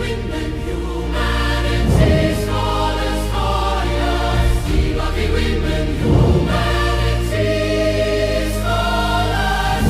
Women Humanities Scholars, Iraqi Women Humanities Scholars.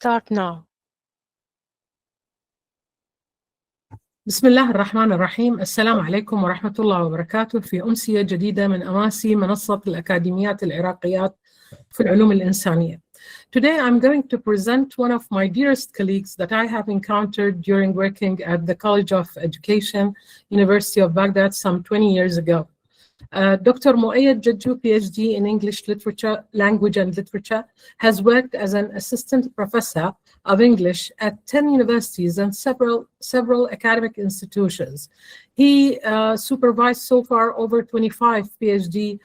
Start now. بسم الله الرحمن الرحيم. السلام عليكم ورحمة الله وبركاته في أمسية جديدة من أماسي منصة الأكاديميات العراقيات في العلوم الإنسانية. Today I'm going to present one of my dearest colleagues that I have encountered during working at the College of Education, University of Baghdad some 20 years ago. Dr. Muayed Jajo, PhD in English Literature, Language and Literature, has worked as an assistant professor of English at 10 universities and several academic institutions. He supervised so far over 25 PhD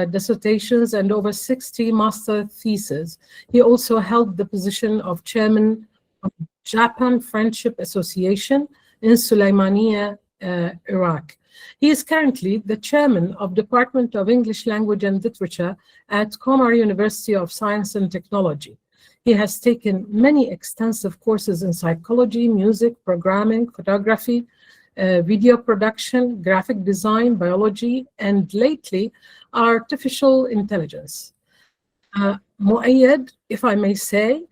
dissertations and over 60 master theses. He also held the position of chairman of Japan Friendship Association in Sulaimania, Iraq. He is currently the chairman of Department of English Language and Literature at Comar University of Science and Technology. He has taken many extensive courses in psychology, music, programming, photography, video production, graphic design, biology, and lately, artificial intelligence. Muayed, if I may say,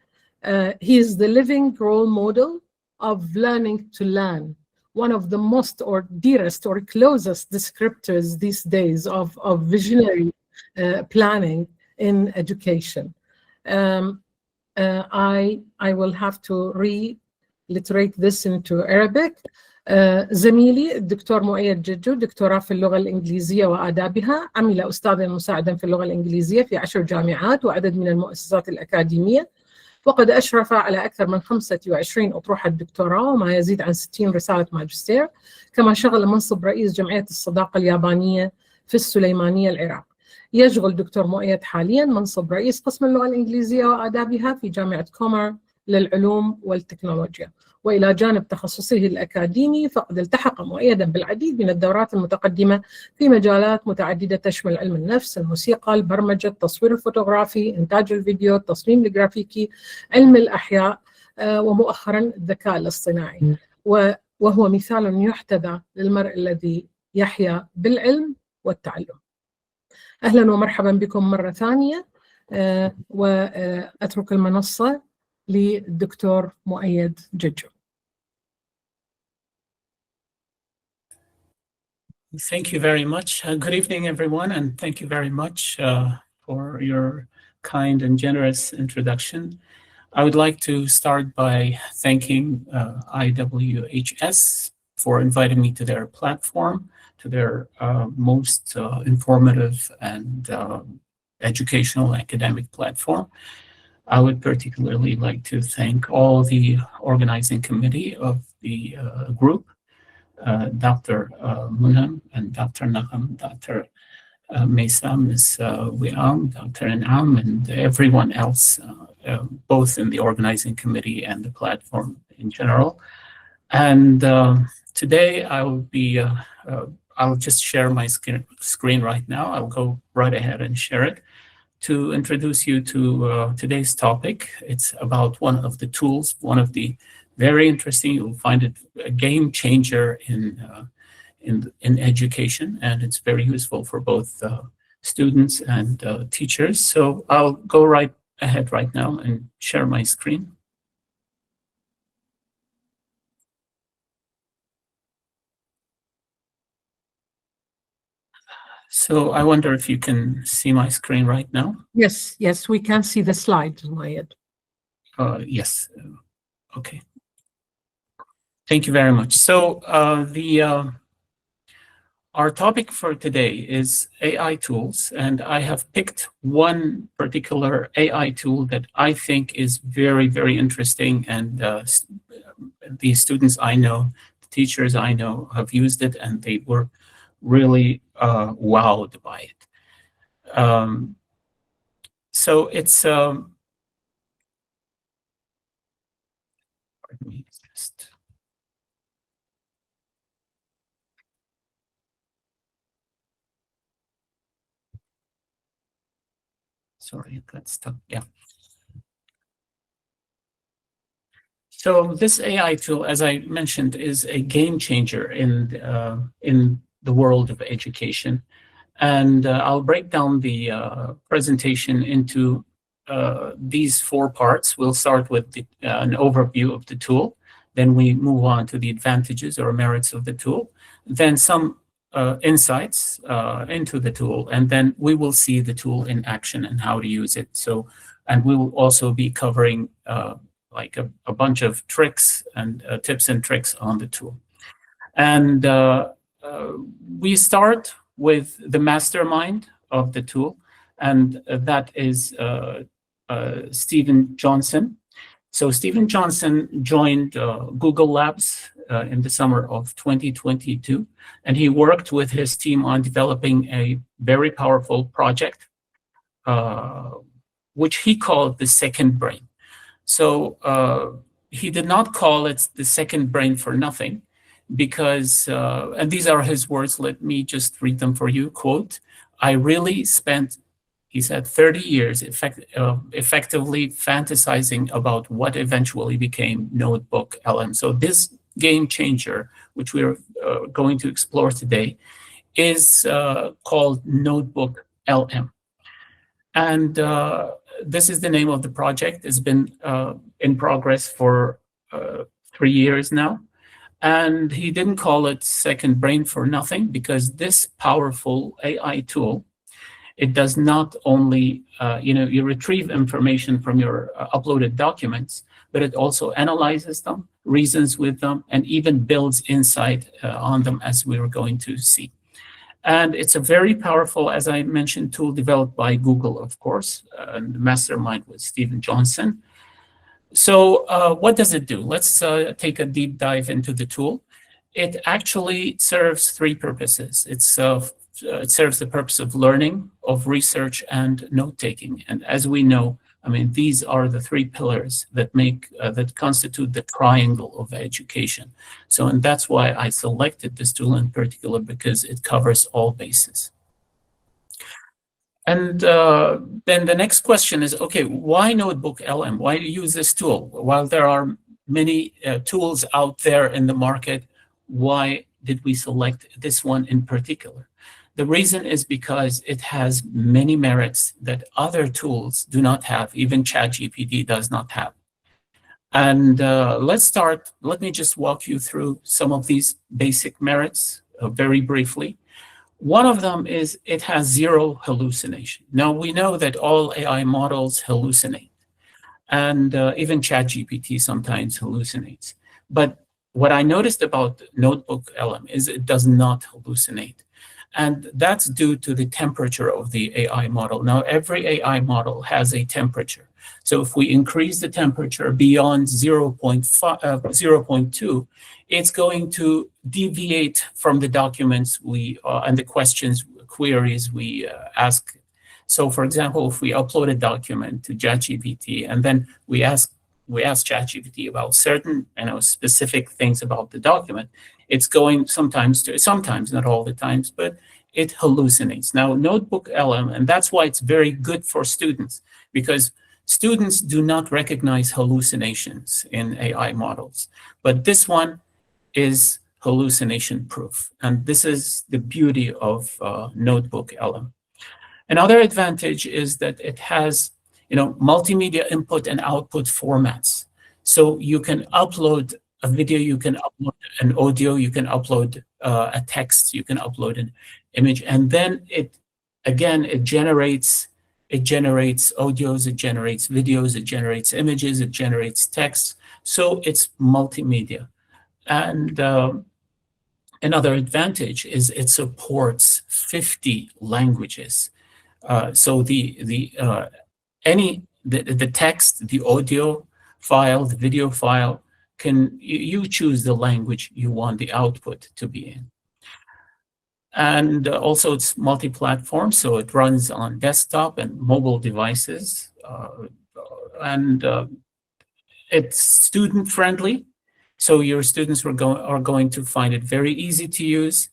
he is the living role model of learning to learn, one of the most or dearest or closest descriptors these days of visionary planning in education. I will have to reiterate this into Arabic. زميلي الدكتور مؤيد ججو دكتوراه في اللغة الإنجليزية وآدابها، عمل أستاذا مساعدا في اللغة الإنجليزية في 10 جامعات وعدد من المؤسسات الأكاديمية، وقد أشرف على أكثر من 25 أطروحة دكتوراه وما يزيد عن 60 رسالة ماجستير، كما شغل منصب رئيس جمعية الصداقة اليابانية في السليمانية العراق. يشغل دكتور مؤيد حاليا منصب رئيس قسم اللغة الإنجليزية وآدابها في جامعة كومر للعلوم والتكنولوجيا. وإلى جانب تخصصه الأكاديمي فقد التحق مؤيدا بالعديد من الدورات المتقدمة في مجالات متعددة تشمل علم النفس، الموسيقى، البرمجة، التصوير الفوتوغرافي، إنتاج الفيديو، التصميم الجرافيكي، علم الأحياء، ومؤخرا الذكاء الاصطناعي. وهو مثال يحتذى للمرء الذي يحيا بالعلم والتعلم. أهلا ومرحبا بكم مرة ثانية، وأترك المنصة للدكتور مؤيد ججو. Thank you very much. Good evening, everyone, and thank you very much for your kind and generous introduction. I would like to start by thanking IWHS for inviting me to their platform, to their most informative and educational academic platform. I would particularly like to thank all the organizing committee of the group, Dr. Munham and Dr. Nagham, Dr. Maysam, Ms. Wiam, Dr. Nagham, and everyone else, both in the organizing committee and the platform in general. And today I will be, I'll just share my screen right now. I'll go right ahead and share it to introduce you to today's topic. It's about one of the tools, one of the very interesting, you'll find it a game changer in education, and it's very useful for both students and teachers. So I'll go right ahead right now and share my screen. So I wonder if you can see my screen right now. Yes, yes, we can see the slides, Muayed. Yes. Okay. Thank you very much. So our topic for today is AI tools, and I have picked one particular AI tool that I think is very, very interesting, and the students I know, the teachers I know have used it, and they were really wowed by it. So it's pardon me, just sorry, it got stuck. Yeah. So this AI tool, as I mentioned, is a game changer in the world of education. And I'll break down the presentation into these four parts. We'll start with an overview of the tool. Then we move on to the advantages or merits of the tool. Then some insights into the tool. And then we will see the tool in action and how to use it. So, and we will also be covering like a bunch of tricks and tips and tricks on the tool. And we start with the mastermind of the tool, and that is Stephen Johnson. So Stephen Johnson joined Google Labs in the summer of 2022, and he worked with his team on developing a very powerful project, which he called the second brain. So he did not call it the second brain for nothing, because, and these are his words, let me just read them for you, quote, "I really spent," he said, 30 years effectively fantasizing about what eventually became Notebook LM. So this game changer, which we're going to explore today, is called Notebook LM. And this is the name of the project. It's been in progress for 3 years now. And he didn't call it second brain for nothing, because this powerful AI tool, it does not only, you retrieve information from your uploaded documents, but it also analyzes them, reasons with them, and even builds insight on them, as we were going to see. And it's a very powerful, as I mentioned, tool developed by Google, of course, and the mastermind was Stephen Johnson. So what does it do? Let's take a deep dive into the tool. It actually serves three purposes. It serves the purpose of learning, of research, and note-taking. And as we know, I mean, these are the three pillars that that constitute the triangle of education. So, and that's why I selected this tool in particular, because it covers all bases. And then the next question is, okay, why Notebook LM? Why use this tool? While there are many tools out there in the market, why did we select this one in particular? The reason is because it has many merits that other tools do not have, even ChatGPT does not have. And let's start, let me just walk you through some of these basic merits very briefly. One of them is it has zero hallucination. Now, we know that all AI models hallucinate, and even ChatGPT sometimes hallucinates. But what I noticed about Notebook LM is it does not hallucinate. And that's due to the temperature of the AI model. Now, every AI model has a temperature. So if we increase the temperature beyond 0.2, it's going to deviate from the documents we and the queries we ask. So for example, if we upload a document to ChatGPT and then we ask ChatGPT about certain specific things about the document, it's going sometimes, not all the times, but it hallucinates. Now, Notebook LM, and that's why it's very good for students, because students do not recognize hallucinations in AI models. But this one is hallucination proof. And this is the beauty of Notebook LM. Another advantage is that it has, multimedia input and output formats. So you can upload a video, you can upload an audio, you can upload a text, you can upload an image, and then it generates audios, it generates videos, it generates images, it generates text. So it's multimedia. And another advantage is it supports 50 languages. So the text, the audio file, the video file, you choose the language you want the output to be in. And also it's multi-platform, so it runs on desktop and mobile devices. And it's student-friendly, so your students are going to find it very easy to use.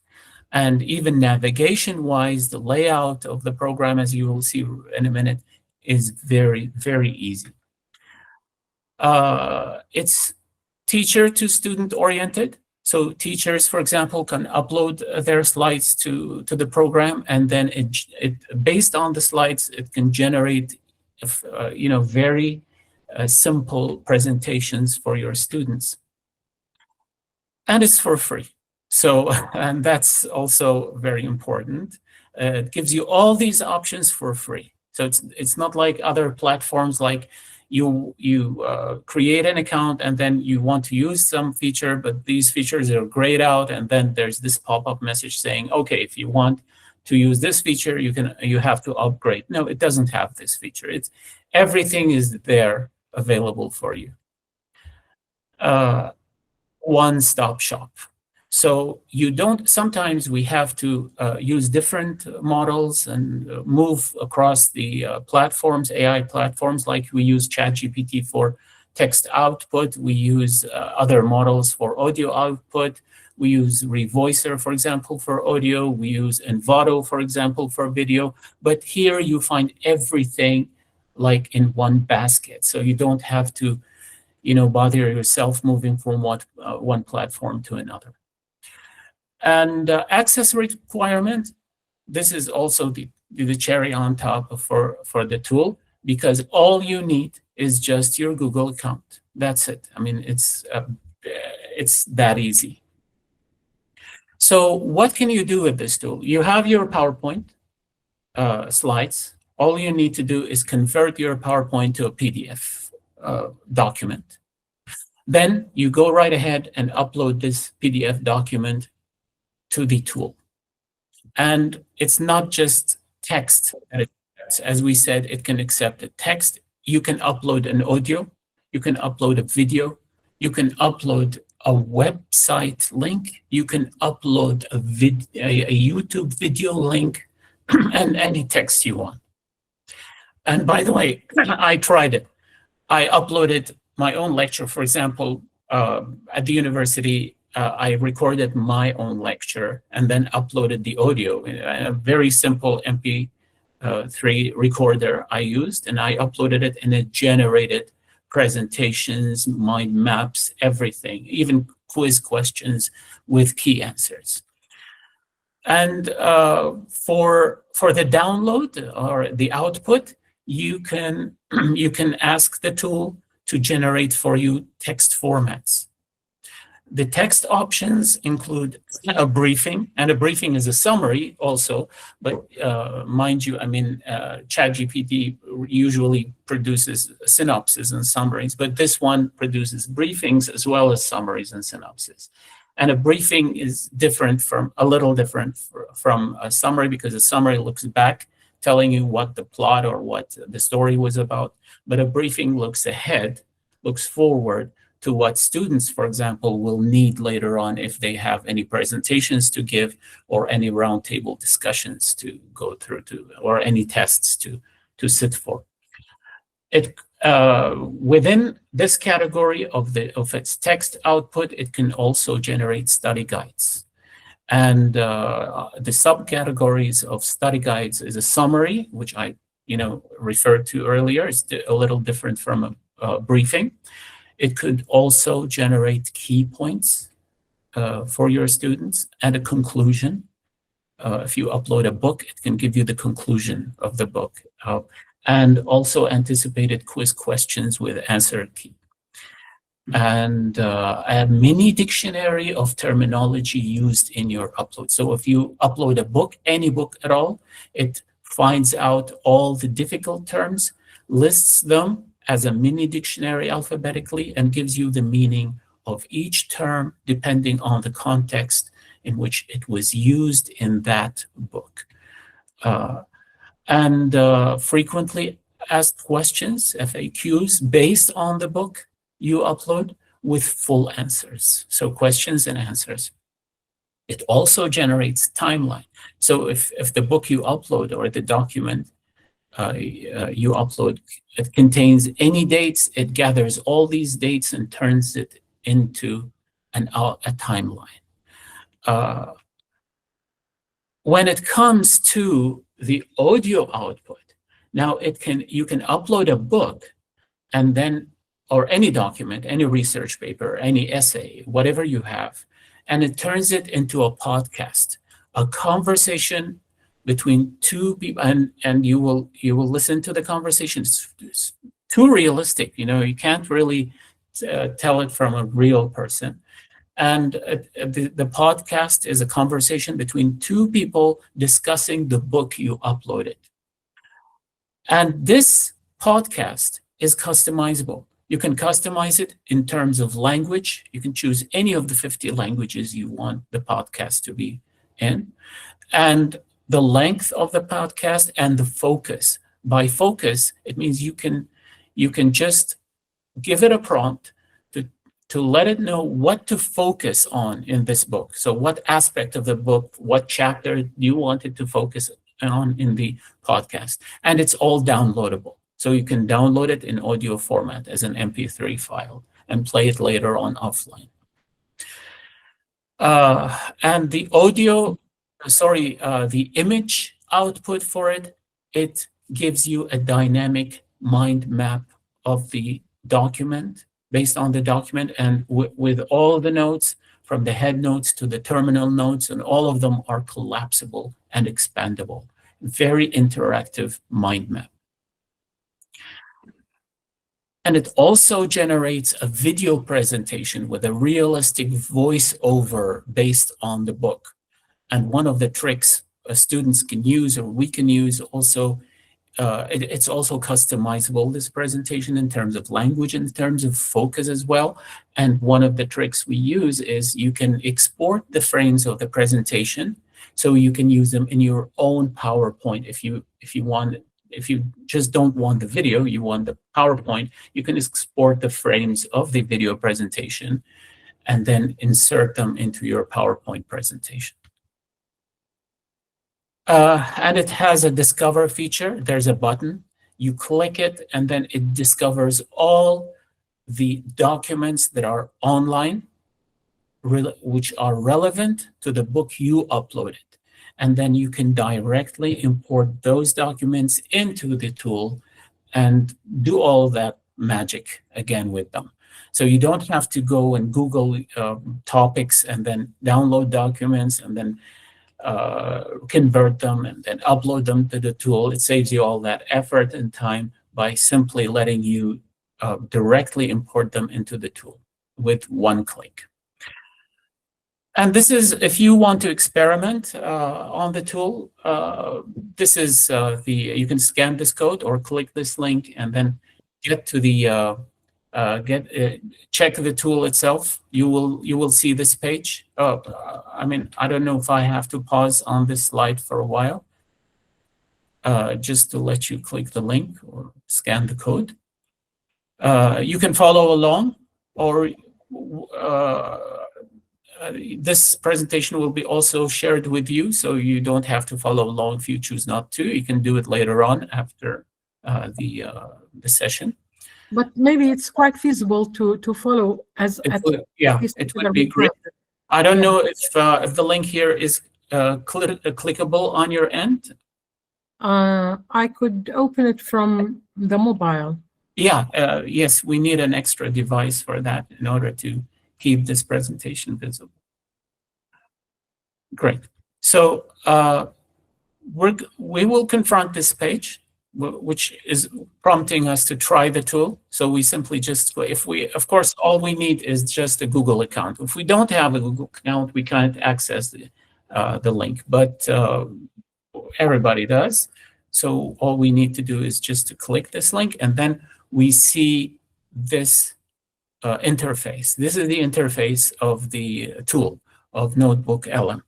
And even navigation-wise, the layout of the program, as you will see in a minute, is very, very easy. It's teacher to student oriented. So teachers, for example, can upload their slides to the program, and then it based on the slides, it can generate, very simple presentations for your students. And it's for free. So, and that's also very important. It gives you all these options for free. So it's not like other platforms, like you create an account and then you want to use some feature, but these features are grayed out, and then there's this pop-up message saying, okay, if you want to use this feature, you have to upgrade. No, it doesn't have this feature. Everything is there available for you. One-stop shop. So sometimes we have to use different models and move across the platforms, AI platforms, like we use ChatGPT for text output. We use other models for audio output. We use Revoicer, for example, for audio. We use Envato, for example, for video. But here you find everything like in one basket. So you don't have to, bother yourself moving from one platform to another. And access requirement, this is also the cherry on top for the tool, because all you need is just your Google account. That's it. I mean, it's that easy. So what can you do with this tool? You have your PowerPoint slides. All you need to do is convert your PowerPoint to a PDF document. Then you go right ahead and upload this PDF document to the tool. And it's not just text. As we said, it can accept a text. You can upload an audio. You can upload a video. You can upload a website link. You can upload a YouTube video link and any text you want. And by the way, I tried it. I uploaded my own lecture. For example, at the university, I recorded my own lecture and then uploaded the audio in a very simple MP3 recorder I used, and I uploaded it, and it generated presentations, mind maps, everything, even quiz questions with key answers. And for the download or the output, you can ask the tool to generate for you text formats. The text options include a briefing, and a briefing is a summary also, but mind you, I mean, ChatGPT usually produces synopses and summaries, but this one produces briefings as well as summaries and synopses. And a briefing is a little different from a summary, because a summary looks back, telling you what the plot or what the story was about, but a briefing looks ahead, looks forward to what students, for example, will need later on if they have any presentations to give or any roundtable discussions to go through or any tests to sit for. Within this category of its text output, it can also generate study guides. And the subcategories of study guides is a summary, which I referred to earlier. It's a little different from a briefing. It could also generate key points for your students and a conclusion. if you upload a book, it can give you the conclusion of the book, and also anticipated quiz questions with answer key. And a mini dictionary of terminology used in your upload. So if you upload a book, any book at all, it finds out all the difficult terms, lists them as a mini dictionary alphabetically, and gives you the meaning of each term depending on the context in which it was used in that book. And frequently asked questions, FAQs, based on the book you upload with full answers. So questions and answers. It also generates timeline. So if the book you upload or the document you upload, it contains any dates, it gathers all these dates and turns it into a timeline. When it comes to the audio output, now you can upload a book and then, or any document, any research paper, any essay, whatever you have, and it turns it into a podcast, a conversation between two people, and you will listen to the conversation. It's too realistic, you can't really tell it from a real person. And the podcast is a conversation between two people discussing the book you uploaded. And this podcast is customizable. You can customize it in terms of language. You can choose any of the 50 languages you want the podcast to be in. And the length of the podcast and the focus. By focus, it means you can just give it a prompt to let it know what to focus on in this book. So what aspect of the book, what chapter do you want it to focus on in the podcast? And it's all downloadable. So you can download it in audio format as an MP3 file and play it later on offline. And the the image output for it, it gives you a dynamic mind map of the document based on the document, and with all the notes, from the head notes to the terminal notes, and all of them are collapsible and expandable. Very interactive mind map. And it also generates a video presentation with a realistic voiceover based on the book. And one of the tricks students can use, or we can use also, it's also customizable, this presentation, in terms of language, in terms of focus as well. And one of the tricks we use is you can export the frames of the presentation, so you can use them in your own PowerPoint. If you just don't want the video, you want the PowerPoint, you can export the frames of the video presentation and then insert them into your PowerPoint presentation. And it has a discover feature. There's a button. You click it, and then it discovers all the documents that are online, which are relevant to the book you uploaded. And then you can directly import those documents into the tool and do all that magic again with them. So you don't have to go and Google topics and then download documents and then convert them and then upload them to the tool. It saves you all that effort and time by simply letting you directly import them into the tool with one click. And this is, if you want to experiment on the tool, this is you can scan this code or click this link and then get to the check the tool itself. You will see this page. I mean, I don't know if I have to pause on this slide for a while, just to let you click the link or scan the code. You can follow along, or this presentation will be also shared with you, so you don't have to follow along if you choose not to. You can do it later on after the session. But maybe it's quite feasible to follow as it would be great. I don't know if the link here is clickable on your end. I could open it from the mobile. Yeah, yes, we need an extra device for that in order to keep this presentation visible. Great. So we will confront this page, which is prompting us to try the tool. So we simply just, of course, all we need is just a Google account. If we don't have a Google account, we can't access the link, but everybody does. So all we need to do is just to click this link, and then we see this interface. This is the interface of the tool of Notebook LM.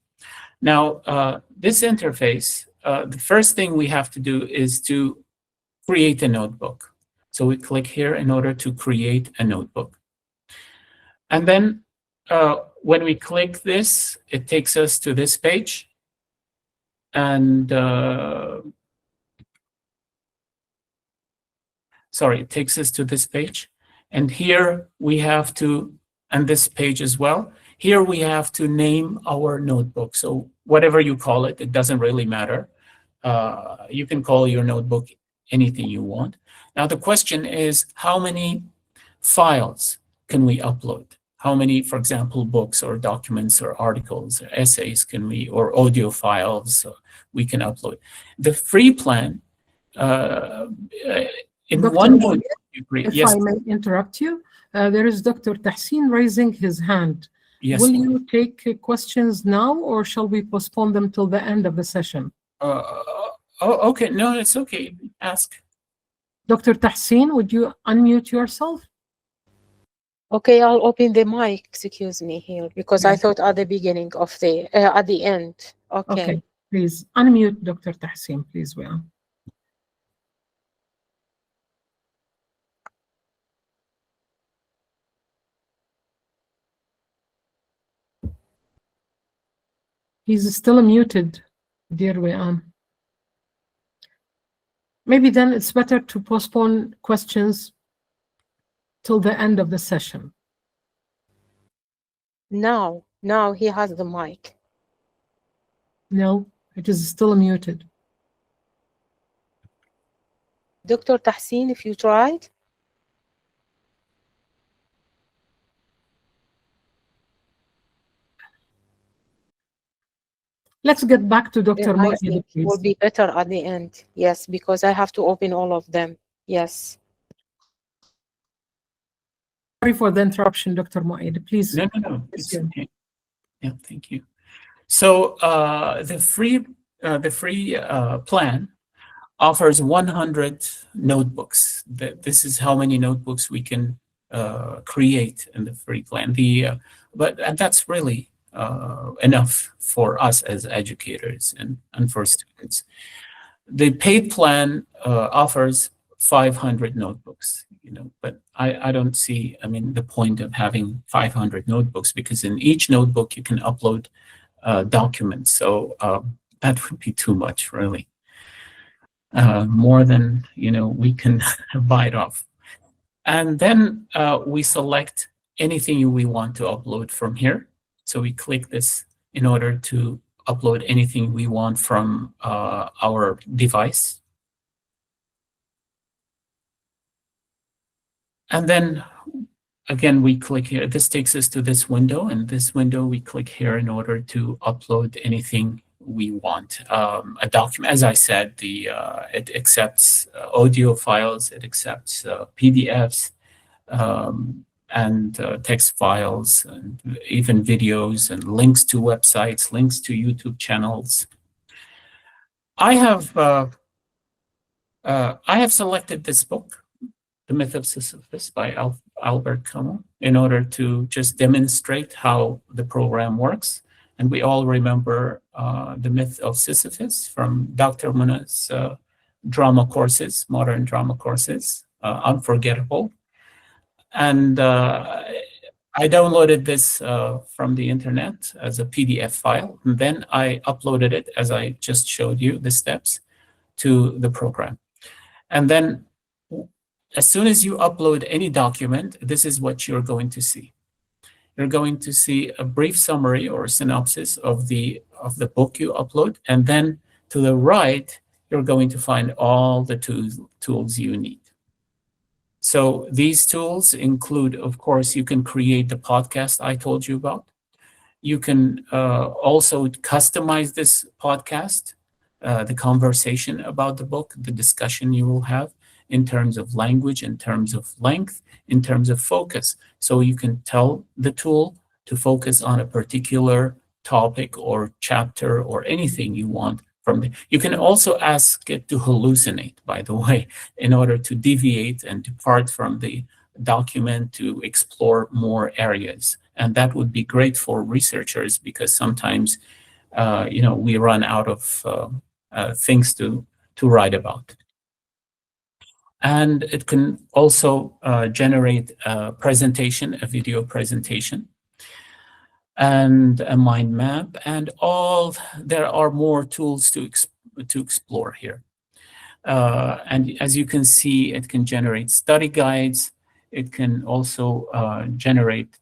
Now, this interface, the first thing we have to do is to create a notebook. So we click here in order to create a notebook. And then when we click this, it takes us to this page. And sorry, it takes us to this page. And here we have to, and this page as well, here we have to name our notebook. So whatever you call it, it doesn't really matter. You can call your notebook anything you want. Now the question is, how many files can we upload? How many, for example, books or documents or articles or essays can we, or audio files we can upload? The free plan, in Dr. one Muayed, notebook, if yes, I may interrupt you, there is Dr. Tahsin raising his hand. yes. Will you take questions now, or shall we postpone them till the end of the session? Oh, okay. No, it's okay. Ask. Dr. Tahsin, would you unmute yourself? Okay, I'll open the mic, excuse me here, because I Yes. thought at the beginning of the, at the end. Okay. Okay, please unmute Dr. Tahsin, please. Well, he's still muted, dear Wian. Maybe then it's better to postpone questions till the end of the session. Now he has the mic. No, it is still muted. Dr. Tahsin, if you tried. Let's get back to Dr. I Muayed, think it will please. be better at the end. Yes, because I have to open all of them. Yes. Sorry for the interruption, Dr. Muayed. Please. No. It's Yes, okay. Yeah, thank you. So the free plan offers 100 notebooks. This is how many notebooks we can create in the free plan. And that's really enough for us as educators and for students. The paid plan offers 500 notebooks, but I don't see, the point of having 500 notebooks, because in each notebook you can upload documents. So that would be too much, really. More than, we can bite off. And then we select anything we want to upload from here. So we click this in order to upload anything we want from our device. And then again, we click here. This takes us to this window, and this window we click here in order to upload anything we want. A document, as I said, it accepts audio files, it accepts PDFs, and text files, and even videos, and links to websites, links to YouTube channels. I have selected this book, The Myth of Sisyphus by Albert Camus, in order to just demonstrate how the program works. And we all remember The Myth of Sisyphus from Dr. Muna's drama courses, modern drama courses, unforgettable. And I downloaded this from the internet as a PDF file, and then I uploaded it, as I just showed you the steps, to the program. And then as soon as you upload any document, this is what you're going to see. You're going to see a brief summary or synopsis of the book you upload, and then to the right, you're going to find all the tools you need. So these tools include, of course, you can create the podcast I told you about. you can also customize this podcast, the conversation about the book, the discussion you will have in terms of language, in terms of length, in terms of focus. So you can tell the tool to focus on a particular topic or chapter or anything you want from it. You can also ask it to hallucinate, by the way, in order to deviate and depart from the document to explore more areas. And that would be great for researchers because sometimes, we run out of things to write about. And it can also generate a presentation, a video presentation, and a mind map, and there are more tools to explore here. And as you can see, it can generate study guides. It can also generate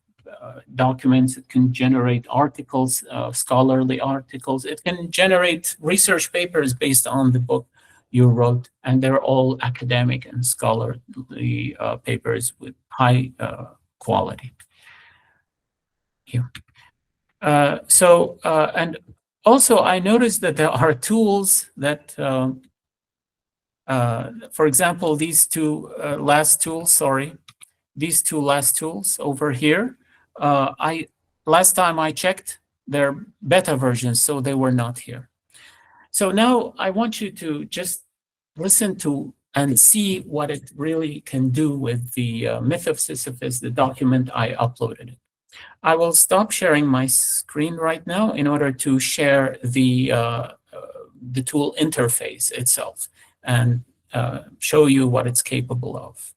documents. It can generate articles, scholarly articles. It can generate research papers based on the book you wrote, and they're all academic and scholarly papers with high quality. Here. And also I noticed that there are tools that, for example, these two last tools over here, last time I checked, they're beta versions, so they were not here. So now I want you to just listen to and see what it really can do with the Myth of Sisyphus, the document I uploaded. I will stop sharing my screen right now in order to share the tool interface itself and show you what it's capable of.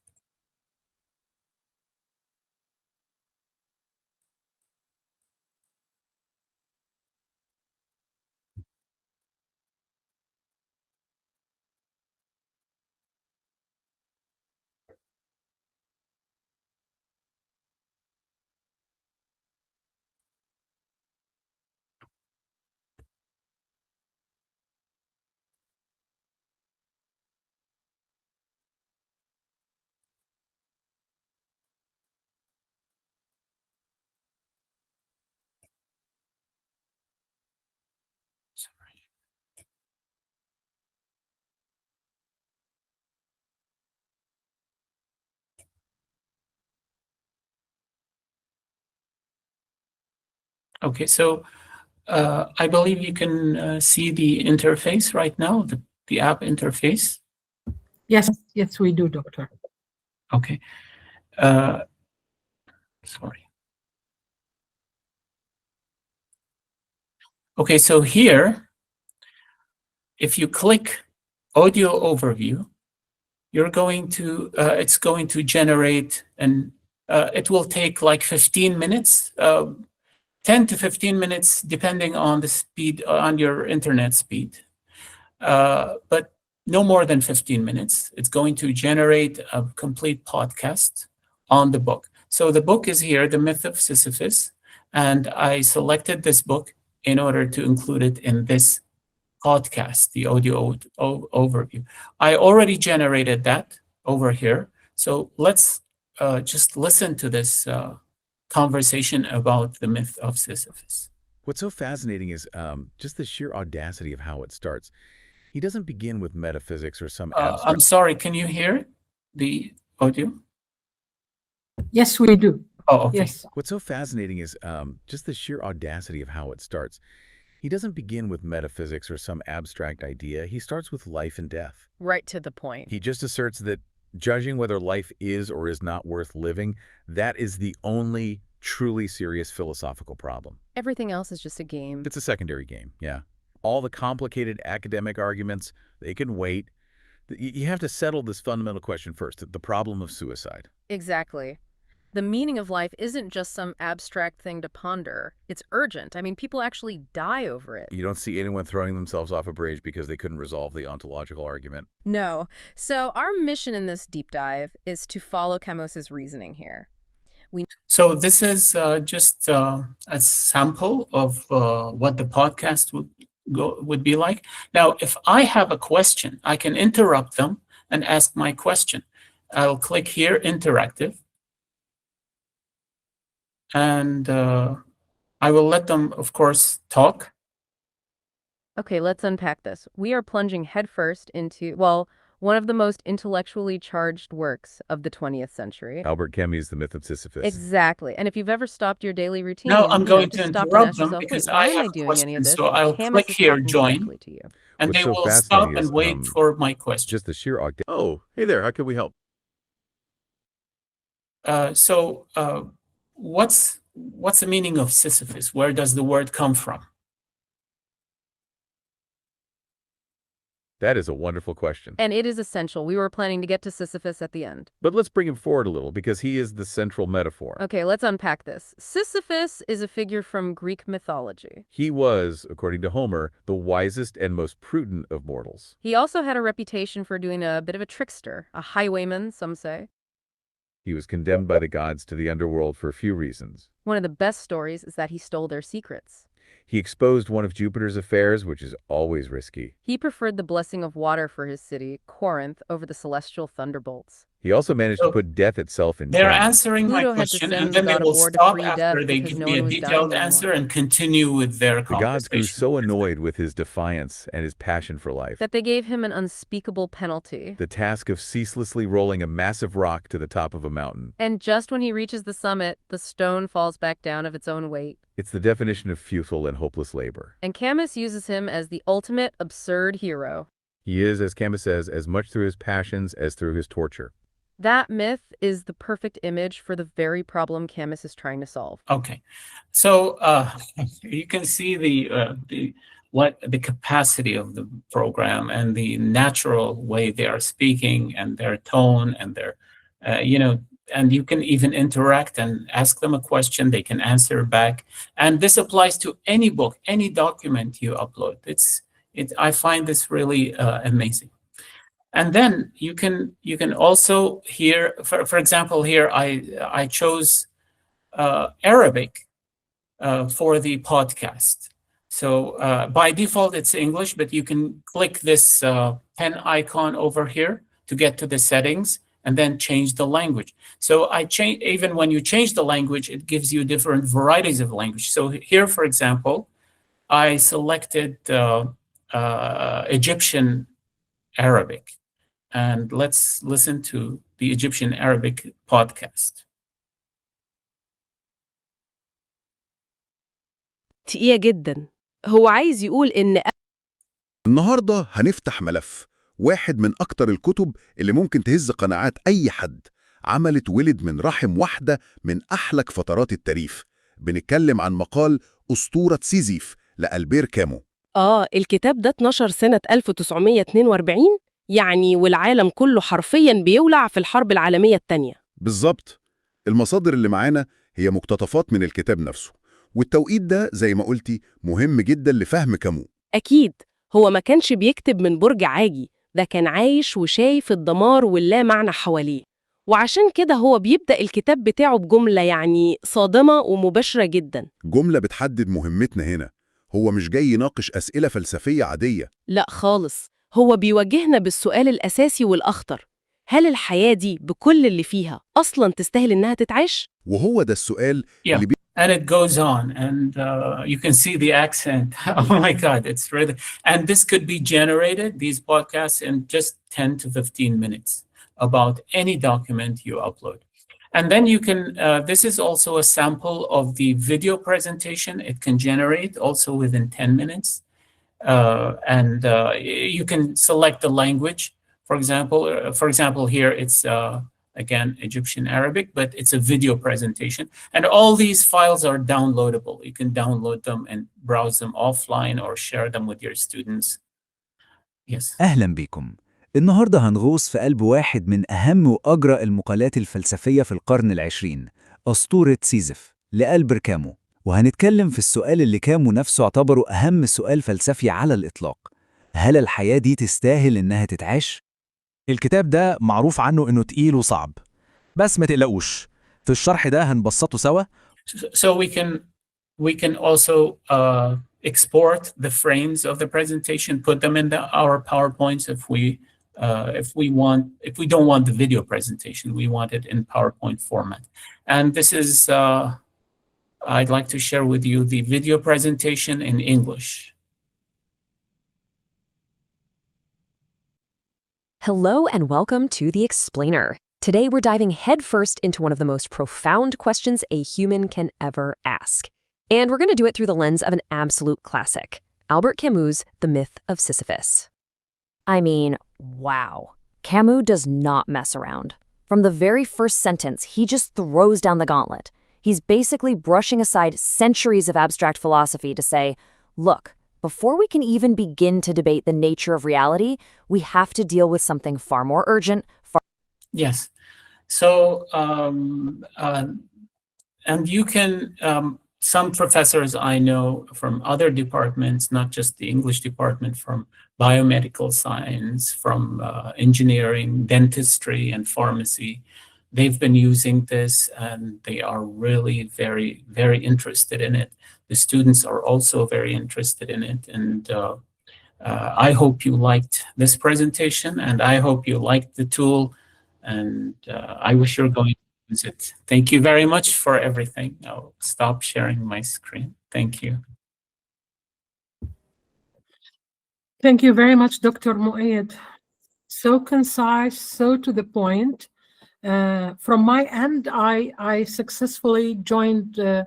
Okay, so I believe you can see the interface right now, the app interface. Yes, we do, Doctor. Okay. Sorry. Okay, so here, if you click Audio Overview, you're going to, it's going to generate, and it will take like 15 minutes, 10 to 15 minutes, depending on the speed, on your internet speed. But no more than 15 minutes. It's going to generate a complete podcast on the book. So the book is here, The Myth of Sisyphus, and I selected this book in order to include it in this podcast, the audio overview. I already generated that over here. So let's just listen to this conversation about the Myth of Sisyphus. What's so fascinating is just the sheer audacity of how it starts. He doesn't begin with metaphysics or some abstract... I'm sorry, can you hear the audio? Yes, we do. Oh, okay. Yes. What's so fascinating is just the sheer audacity of how it starts. He doesn't begin with metaphysics or some abstract idea. He starts with life and death. Right to the point. He just asserts that judging whether life is or is not worth living, that is the only truly serious philosophical problem. Everything else is just a game. It's a secondary game, yeah. All the complicated academic arguments, they can wait. You have to settle this fundamental question first, the problem of suicide. Exactly. The meaning of life isn't just some abstract thing to ponder. It's urgent. I mean, people actually die over it. You don't see anyone throwing themselves off a bridge because they couldn't resolve the ontological argument. No. So our mission in this deep dive is to follow Camos's reasoning here. So this is just a sample of what the podcast would be like. Now, if I have a question, I can interrupt them and ask my question. I'll click here, interactive. And I will let them, of course, talk. Okay, let's unpack this. We are plunging headfirst into, well, one of the most intellectually charged works of the 20th century. Albert Camus' The Myth of Sisyphus. Exactly. And if you've ever stopped your daily routine, Now I'm going to just stop and interrupt ask them yourself, wait, because why I am I have doing any of questions. this? So I'll Camus click is here, talking join, directly to you. and What's they so will stop fascinating and is, wait for my question. just the sheer oh, hey there, how can we help? What's the meaning of Sisyphus? Where does the word come from? That is a wonderful question. And it is essential. We were planning to get to Sisyphus at the end. But let's bring him forward a little because he is the central metaphor. Okay, let's unpack this. Sisyphus is a figure from Greek mythology. He was, according to Homer, the wisest and most prudent of mortals. He also had a reputation for doing a bit of a trickster, a highwayman, some say. He was condemned by the gods to the underworld for a few reasons. One of the best stories is that he stole their secrets. He exposed one of Jupiter's affairs, which is always risky. He preferred the blessing of water for his city, Corinth, over the celestial thunderbolts. He also managed to put death itself in They're check. answering my Pluto had to question, send and then the they god will of war to stop free after death they because give no me one a was dying detailed anymore. answer and continue with their The gods grew conversation. so annoyed with his defiance and his passion for life That they gave him an unspeakable penalty. the task of ceaselessly rolling a massive rock to the top of a mountain. And just when he reaches the summit, the stone falls back down of its own weight. It's the definition of futile and hopeless labor. And Camus uses him as the ultimate absurd hero. He is, as Camus says, as much through his passions as through his torture. That myth is the perfect image for the very problem Camus is trying to solve. Okay, so you can see the capacity of the program and the natural way they are speaking and their tone and their and you can even interact and ask them a question, they can answer back, and this applies to any book, any document you upload. I find this really amazing. And then you can also hear, for example, here I chose Arabic for the podcast. So by default it's English, but you can click this pen icon over here to get to the settings and then change the language. So even when you change the language, it gives you different varieties of language. So here, for example, I selected Egyptian Arabic. And let's listen to the Egyptian Arabic podcast. تقيلة جدا. هو عايز يقول إن النهاردة هنفتح ملف واحد من أكتر الكتب اللي ممكن تهز قناعات أي حد. عملت ولد من رحم واحدة من أحلك فترات التاريخ. بنتكلم عن مقال أسطورة سيزيف لألبير كامو. الكتاب ده 12 سنة 1942 يعني والعالم كله حرفياً بيولع في الحرب العالمية الثانية. بالظبط. المصادر اللي معانا هي مقتطفات من الكتاب نفسه، والتوقيت ده زي ما قلتي مهم جدا لفهم كامو. أكيد هو ما كانش بيكتب من برج عاجي، ده كان عايش وشايف الدمار واللا معنى حواليه، وعشان كده هو بيبدأ الكتاب بتاعه بجملة يعني صادمة ومباشرة جدا. جملة بتحدد مهمتنا هنا. هو مش جاي يناقش أسئلة فلسفية عادية. لا خالص، هو بيواجهنا بالسؤال الأساسي والأخطر: هل الحياة دي بكل اللي فيها أصلاً تستاهل إنها تتعيش؟ وهو ده السؤال اللي And it goes on, and you can see the accent. Oh my God, it's really, and this could be generated, these podcasts, in just 10 to 15 minutes about any document you upload. And then you can, this is also a sample of the video presentation. It can generate also within 10 minutes. And you can select the language. For example, here it's again Egyptian Arabic, but it's a video presentation. And all these files are downloadable. You can download them and browse them offline or share them with your students. Yes. أهلا بكم. النهاردة هنغوص في قلب واحد من أهم وأجرأ المقالات الفلسفية في القرن العشرين، أسطورة سيزيف لألبير كامو، وهنتكلم في السؤال اللي كامو نفسه اعتبره أهم سؤال فلسفي على الإطلاق: هل الحياة دي تستاهل إنها تتعاش؟ الكتاب ده معروف عنه إنه تقيل وصعب، بس ما تقلقوش، في الشرح ده هنبسطه سوا. So we can also export the frames of the presentation, put them in our PowerPoints if we don't want the video presentation, we want it in PowerPoint format. And this is I'd like to share with you the video presentation in English. Hello and welcome to The Explainer. Today we're diving headfirst into one of the most profound questions a human can ever ask. And we're going to do it through the lens of an absolute classic, Albert Camus' The Myth of Sisyphus. I mean, wow. Camus does not mess around. From the very first sentence, he just throws down the gauntlet. He's basically brushing aside centuries of abstract philosophy to say, look, before we can even begin to debate the nature of reality, we have to deal with something far more urgent. Yes. So, and you can, some professors I know from other departments, not just the English department, from biomedical science, from engineering, dentistry, and pharmacy, they've been using this and they are really very, very interested in it. The students are also very interested in it. And I hope you liked this presentation, and I hope you liked the tool, and I wish you're going to use it. Thank you very much for everything. I'll stop sharing my screen. Thank you. Thank you very much, Dr. Muayed. So concise, so to the point. From my end, I successfully joined a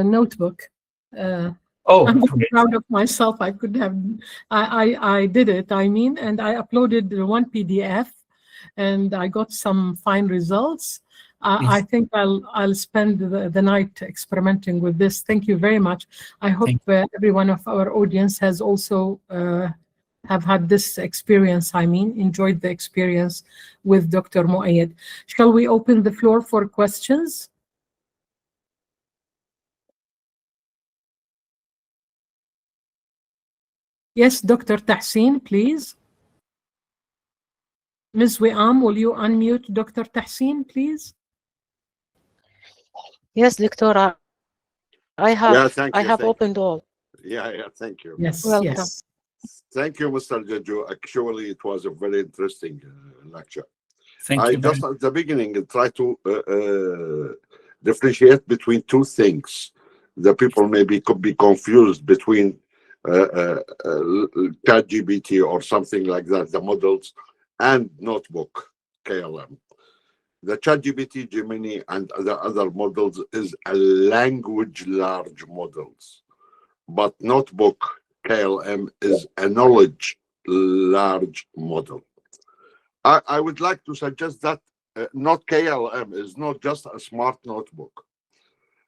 notebook. I'm very proud of myself. I could have, I did it, and I uploaded one PDF and I got some fine results. I think I'll spend the night experimenting with this. Thank you very much. I hope every one of our audience has also have had this experience, enjoyed the experience with Dr. Muayed. Shall we open the floor for questions? Yes, Dr. Tahseen, please. Ms. Wiam, will you unmute Dr. Tahseen, please? Yes, Doctora. I have thank you. opened all. Thank you. Yes, Welcome. yes. Thank you, Mr. Jajo. Actually, it was a very interesting lecture. Thank I you. just at the beginning try to differentiate between two things. The people maybe could be confused between ChatGPT or something like that, the models, and notebook KLM. The ChatGPT, Gemini, and the other models is a language large models, but notebook KLM is a knowledge large model. I would like to suggest that not KLM is not just a smart notebook,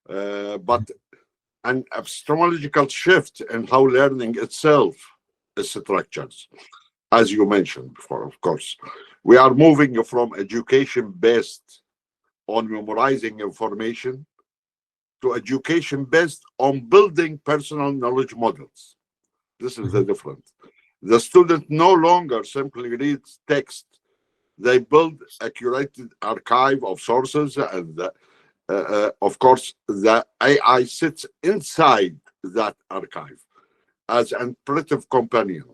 but an epistemological shift in how learning itself is structured, as you mentioned before, of course. We are moving from education based on memorizing information to education based on building personal knowledge models. This is the difference. The student no longer simply reads text. They build a curated archive of sources, and of course, the AI sits inside that archive as an operative companion,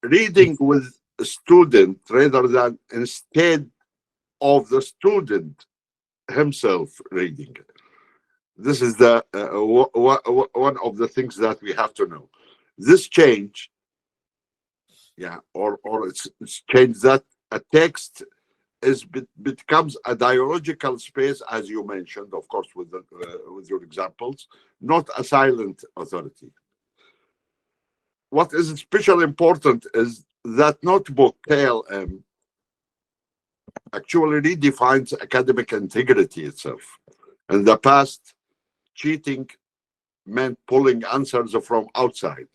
reading with a student rather than instead of the student himself reading. This is the one of the things that we have to know. This change, or it's change that a text becomes a dialogical space, as you mentioned, of course, with your examples, not a silent authority. What is especially important is that notebook KLM actually redefines academic integrity itself. In the past, cheating meant pulling answers from outside.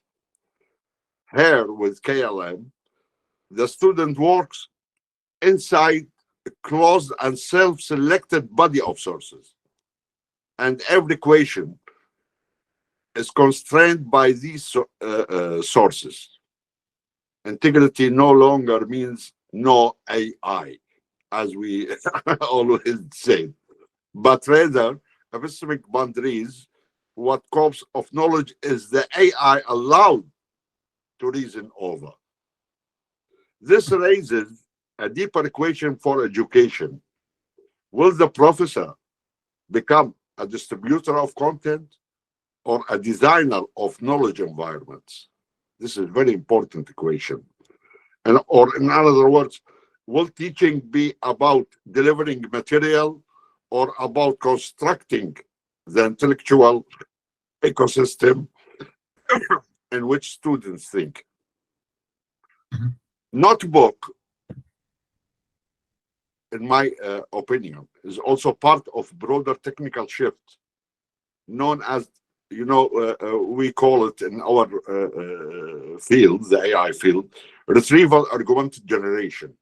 Here, with KLM, the student works inside a closed and self-selected body of sources. And every question is constrained by these sources. Integrity no longer means no AI, as we always say, but rather epistemic boundaries. What corpus of knowledge is the AI allowed to reason over? This raises a deeper question for education. Will the professor become a distributor of content or a designer of knowledge environments? This is a very important equation. And, or in other words, will teaching be about delivering material or about constructing the intellectual ecosystem in which students think? Notebook, in my opinion, is also part of broader technical shift known as, we call it in our field, the AI field, retrieval augmented generation.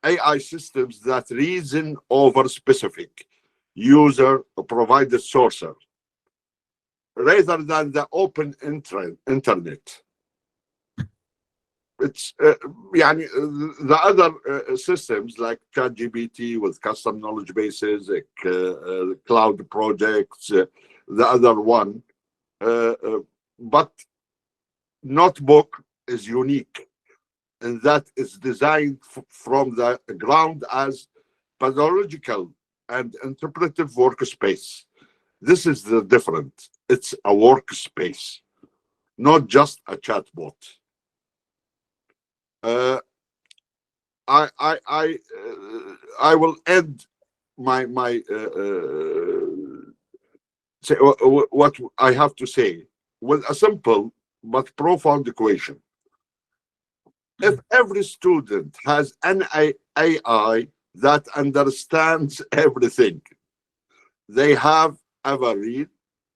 AI systems that reason over specific user provided sources rather than the open internet. It's the other systems like ChatGPT with custom knowledge bases, cloud projects, the other one, but Notebook is unique in that it's designed from the ground as pedagogical and interpretive workspace. This is the difference. It's a workspace, not just a chatbot. I will end my say what I have to say with a simple but profound equation. If every student has an AI that understands everything they have ever read,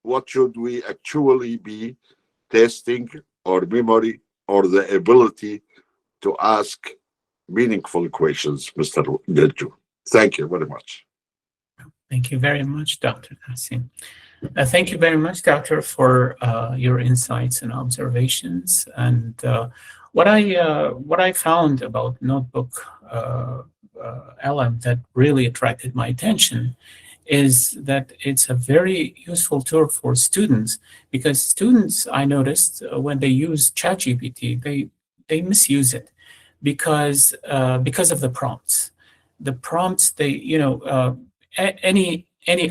what should we actually be testing, or memory, or the ability to ask meaningful questions, Mr. Jajo? Thank you very much. Thank you very much, Dr. Tahsin. Thank you very much, Doctor, for your insights and observations. And what I found about Notebook LM that really attracted my attention is that it's a very useful tool for students, because students, I noticed, when they use ChatGPT, they misuse it because of the prompts. The prompts, any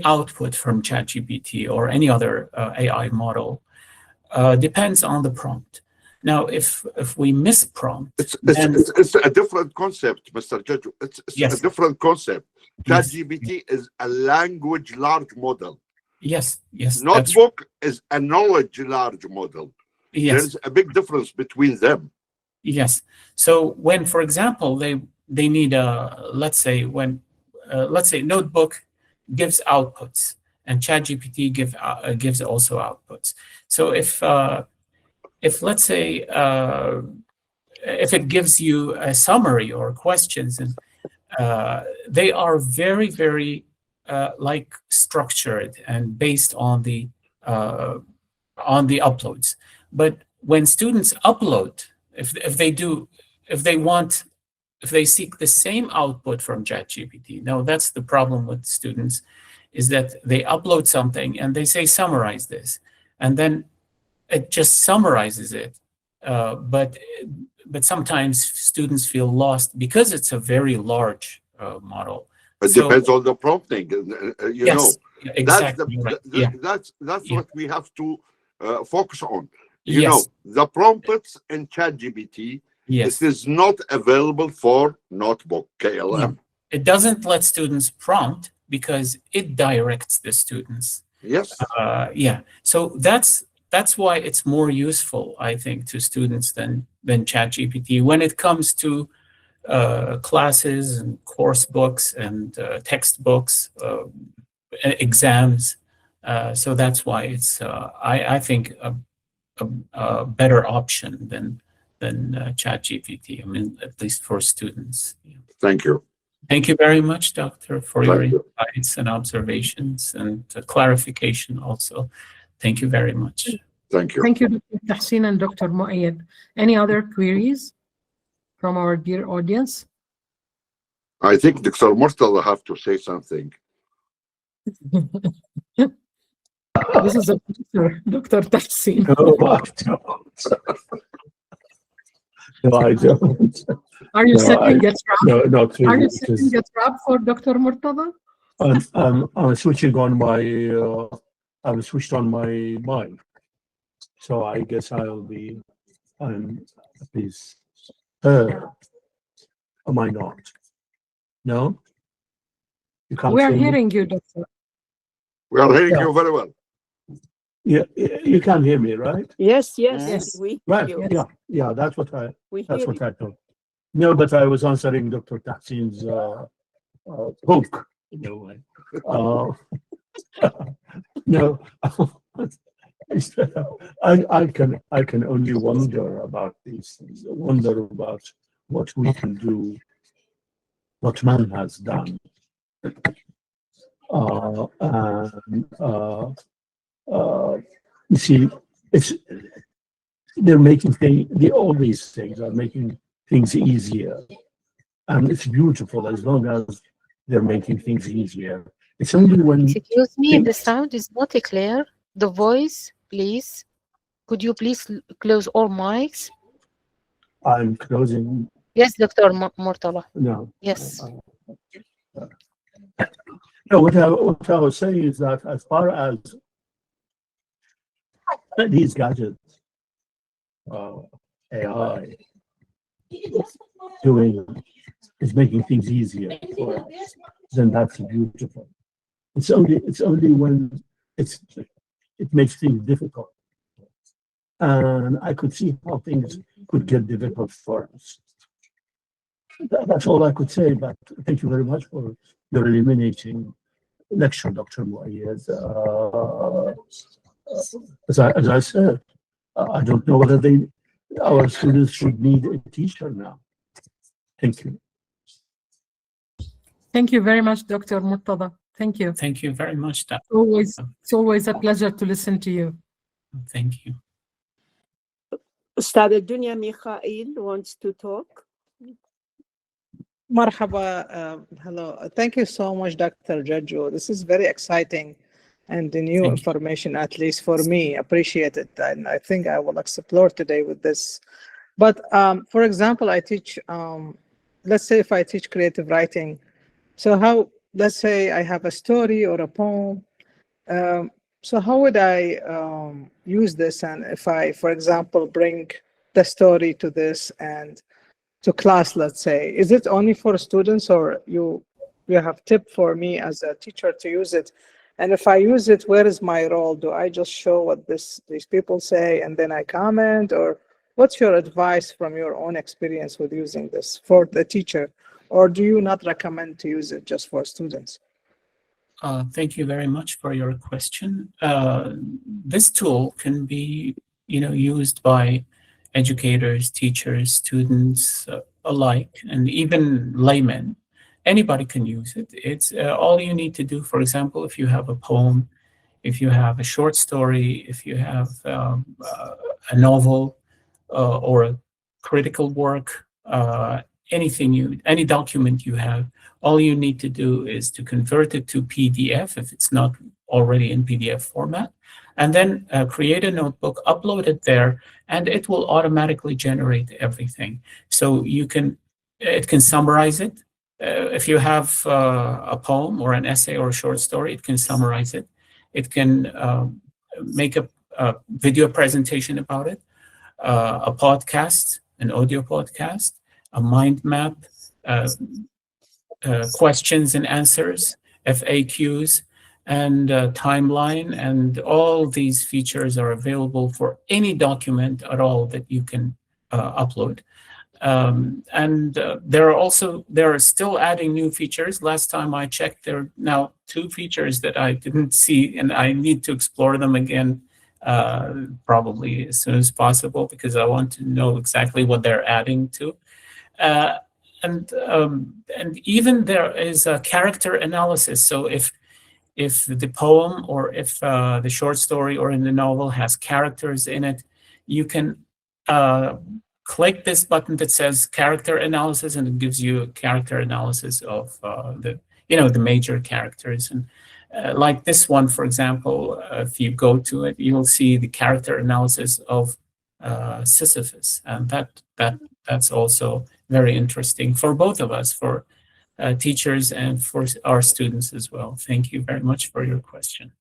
output from ChatGPT or any other AI model depends on the prompt. Now, if we misprompt, it's a different concept, Mr. Jajo. It's Yes. a different concept. Yes. ChatGPT is a language large model. Yes, that's Notebook is a knowledge large model. yes. There's a big difference between them. Yes. So when, for example, they need let's say Notebook gives outputs and ChatGPT gives also outputs. So if let's say if it gives you a summary or questions, and they are very, very like structured and based on the uploads. But when students upload, if they seek the same output from ChatGPT, now that's the problem with students, is that they upload something and they say summarize this, and then it just summarizes it. But sometimes students feel lost because it's a very large model. It depends on the prompting. Yes, exactly. That's what we have to focus on. Yes. The prompts in ChatGPT, Yes. it is not available for Notebook KLM. No. It doesn't let students prompt because it directs the students. Yes. Yeah. So that's why it's more useful, I think, to students than ChatGPT when it comes to classes and course books and textbooks, exams. So that's why it's I think a better option than ChatGPT. I mean, at least for students. Thank you. Thank you very much, Doctor, for your Thank you. insights and observations and clarification also. Thank you very much. Thank you. Thank you, Dr. Tahsin and Dr. Muayed. Any other queries from our dear audience? I think Dr. Murtada have to say something. This is a picture, Dr. Tahsin. No, I don't. Are you setting it No, Are you please. setting it up for Dr. Murtada? I'm switching on my. I'm switched on my mic, so I guess I'll be. Please. Am I not? No. You can't We are hear me? hearing you, Doctor. We are hearing Yeah. you very well. Yeah, you can hear me, right? Yes, Yes. we Right. hear you. Yes. Yeah. That's what I. We That's hear what you. I thought. No, but I was answering Dr. Tahsin's hook. No, no. I can only wonder about these things. Wonder about what we can do, what man has done. You see, they're making all these things are making things easier, and it's beautiful as long as they're making things easier. It's only when Excuse me, the sound is not clear. The voice, please. Could you please close all mics? I'm closing. Yes, Dr. Murtala. No. Yes. No, what I was saying is that as far as these gadgets, AI is making things easier for us, then that's beautiful. It's only when it makes things difficult. And I could see how things could get difficult for us. That's all I could say, but thank you very much for your illuminating lecture, Dr. Muayed. As I said, I don't know whether our students should need a teacher now. Thank you. Thank you very much, Dr. Murtada. Thank you. Thank you very much, Dr. It's always a pleasure to listen to you. Thank you. Ustad Dunya Mikhail wants to talk. Marhaba. Hello. Thank you so much, Dr. Jajo. This is very exciting and the new information, at least for me. Appreciate it. And I think I will explore today with this. But for example, I teach, let's say if I teach creative writing. So let's say I have a story or a poem. So how would I use this? And if I, for example, bring the story to this and to class, let's say, is it only for students, or you have tip for me as a teacher to use it? And if I use it, where is my role? Do I just show what these people say and then I comment, or what's your advice from your own experience with using this for the teacher, or do you not recommend to use it just for students? Thank you very much for your question. This tool can be, used by educators, teachers, students alike, and even laymen. Anybody can use it. It's all you need to do. For example, if you have a poem, if you have a short story, if you have a novel or a critical work, any document you have, all you need to do is to convert it to PDF if it's not already in PDF format, and then create a notebook, upload it there, and it will automatically generate everything. So it can summarize it. If you have a poem or an essay or a short story, it can summarize it. It can make a video presentation about it, a podcast, an audio podcast, a mind map, questions and answers, FAQs, and timeline, and all these features are available for any document at all that you can upload. They're still adding new features. Last time I checked, there are now 2 features that I didn't see, and I need to explore them again probably as soon as possible, because I want to know exactly what they're adding to. And even there is a character analysis. So if the poem or if the short story or in the novel has characters in it, you can click this button that says character analysis, and it gives you a character analysis of the major characters. And like this one, for example, if you go to it, you'll see the character analysis of Sisyphus, and that's also very interesting for both of us, for teachers and for our students as well. Thank you very much for your question.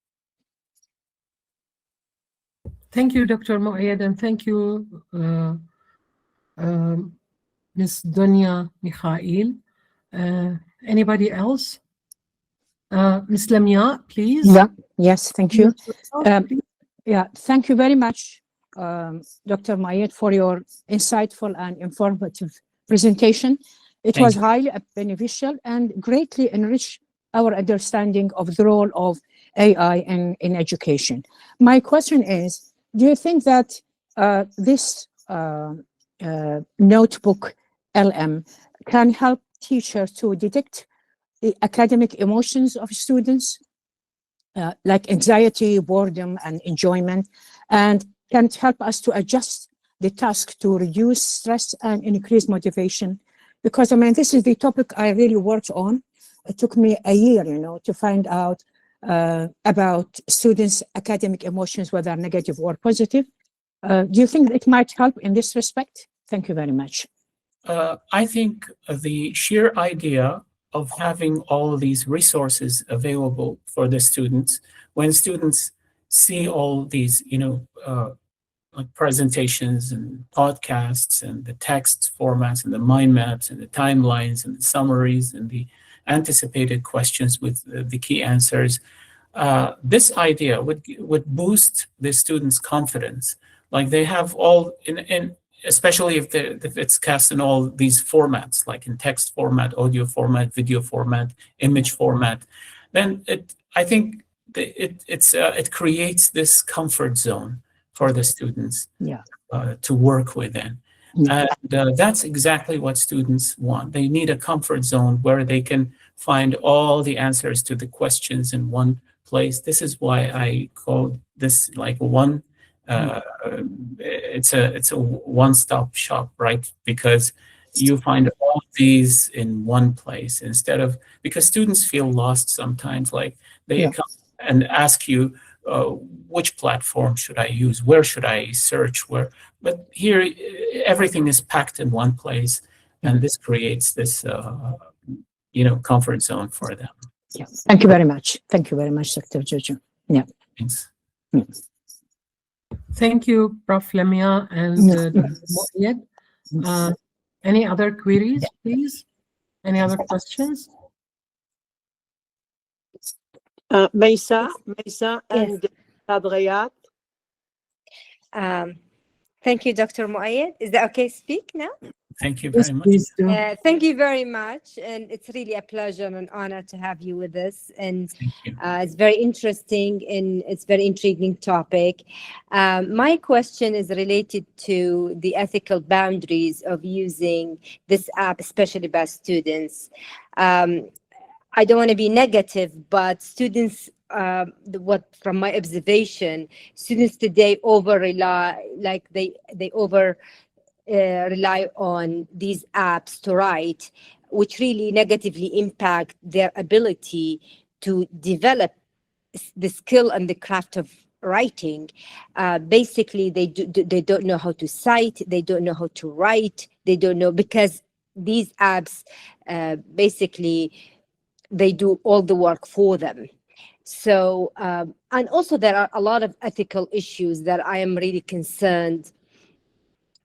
Thank you, Dr. Muayed, and thank you, Ms. Dunya Mikhail. Anybody else? Ms. Lamia, please. Yeah. Yes, thank you. Yeah, thank you very much, Dr. Muayed, for your insightful and informative presentation. It was highly beneficial and greatly enriched our understanding of the role of AI in education. My question is, do you think that this notebook LM can help teachers to detect the academic emotions of students, like anxiety, boredom, and enjoyment, and can it help us to adjust the task to reduce stress and increase motivation? Because I mean, this is the topic I really worked on. It took me a year, to find out about students' academic emotions, whether negative or positive. Do you think it might help in this respect? Thank you very much. I think the sheer idea of having all of these resources available for the students, when students see all these, like presentations and podcasts and the text formats and the mind maps and the timelines and the summaries and the anticipated questions with the key answers, this idea would boost the students' confidence. Like they have all in especially if it's cast in all these formats, like in text format, audio format, video format, image format, then I think it creates this comfort zone for the students to work within. And that's exactly what students want. They need a comfort zone where they can find all the answers to the questions in one place. This is why I call this like one it's a one-stop shop, right? Because you find all these in one place instead of, because students feel lost sometimes, like they come and ask you, which platform should I use? Where should I search? But here everything is packed in one place, and this creates this comfort zone for them. Yeah. Thank you very much. Thank you very much, Dr. Jajo. Yeah. Thanks. Thank you, Prof. Lamia and Muayed. Any other queries, please? Any other questions? Maysa and Tabriyat. Thank you, Dr. Muayed. Is that okay to speak now? Thank you very much. Thank you very much. And it's really a pleasure and an honor to have you with us. And it's very interesting and it's very intriguing topic. My question is related to the ethical boundaries of using this app, especially by students. I don't want to be negative, but students, from my observation, students today rely on these apps to write, which really negatively impact their ability to develop the skill and the craft of writing. Basically, they don't know how to cite, they don't know how to write, they don't know, because these apps basically they do all the work for them. So, and also there are a lot of ethical issues that I am really concerned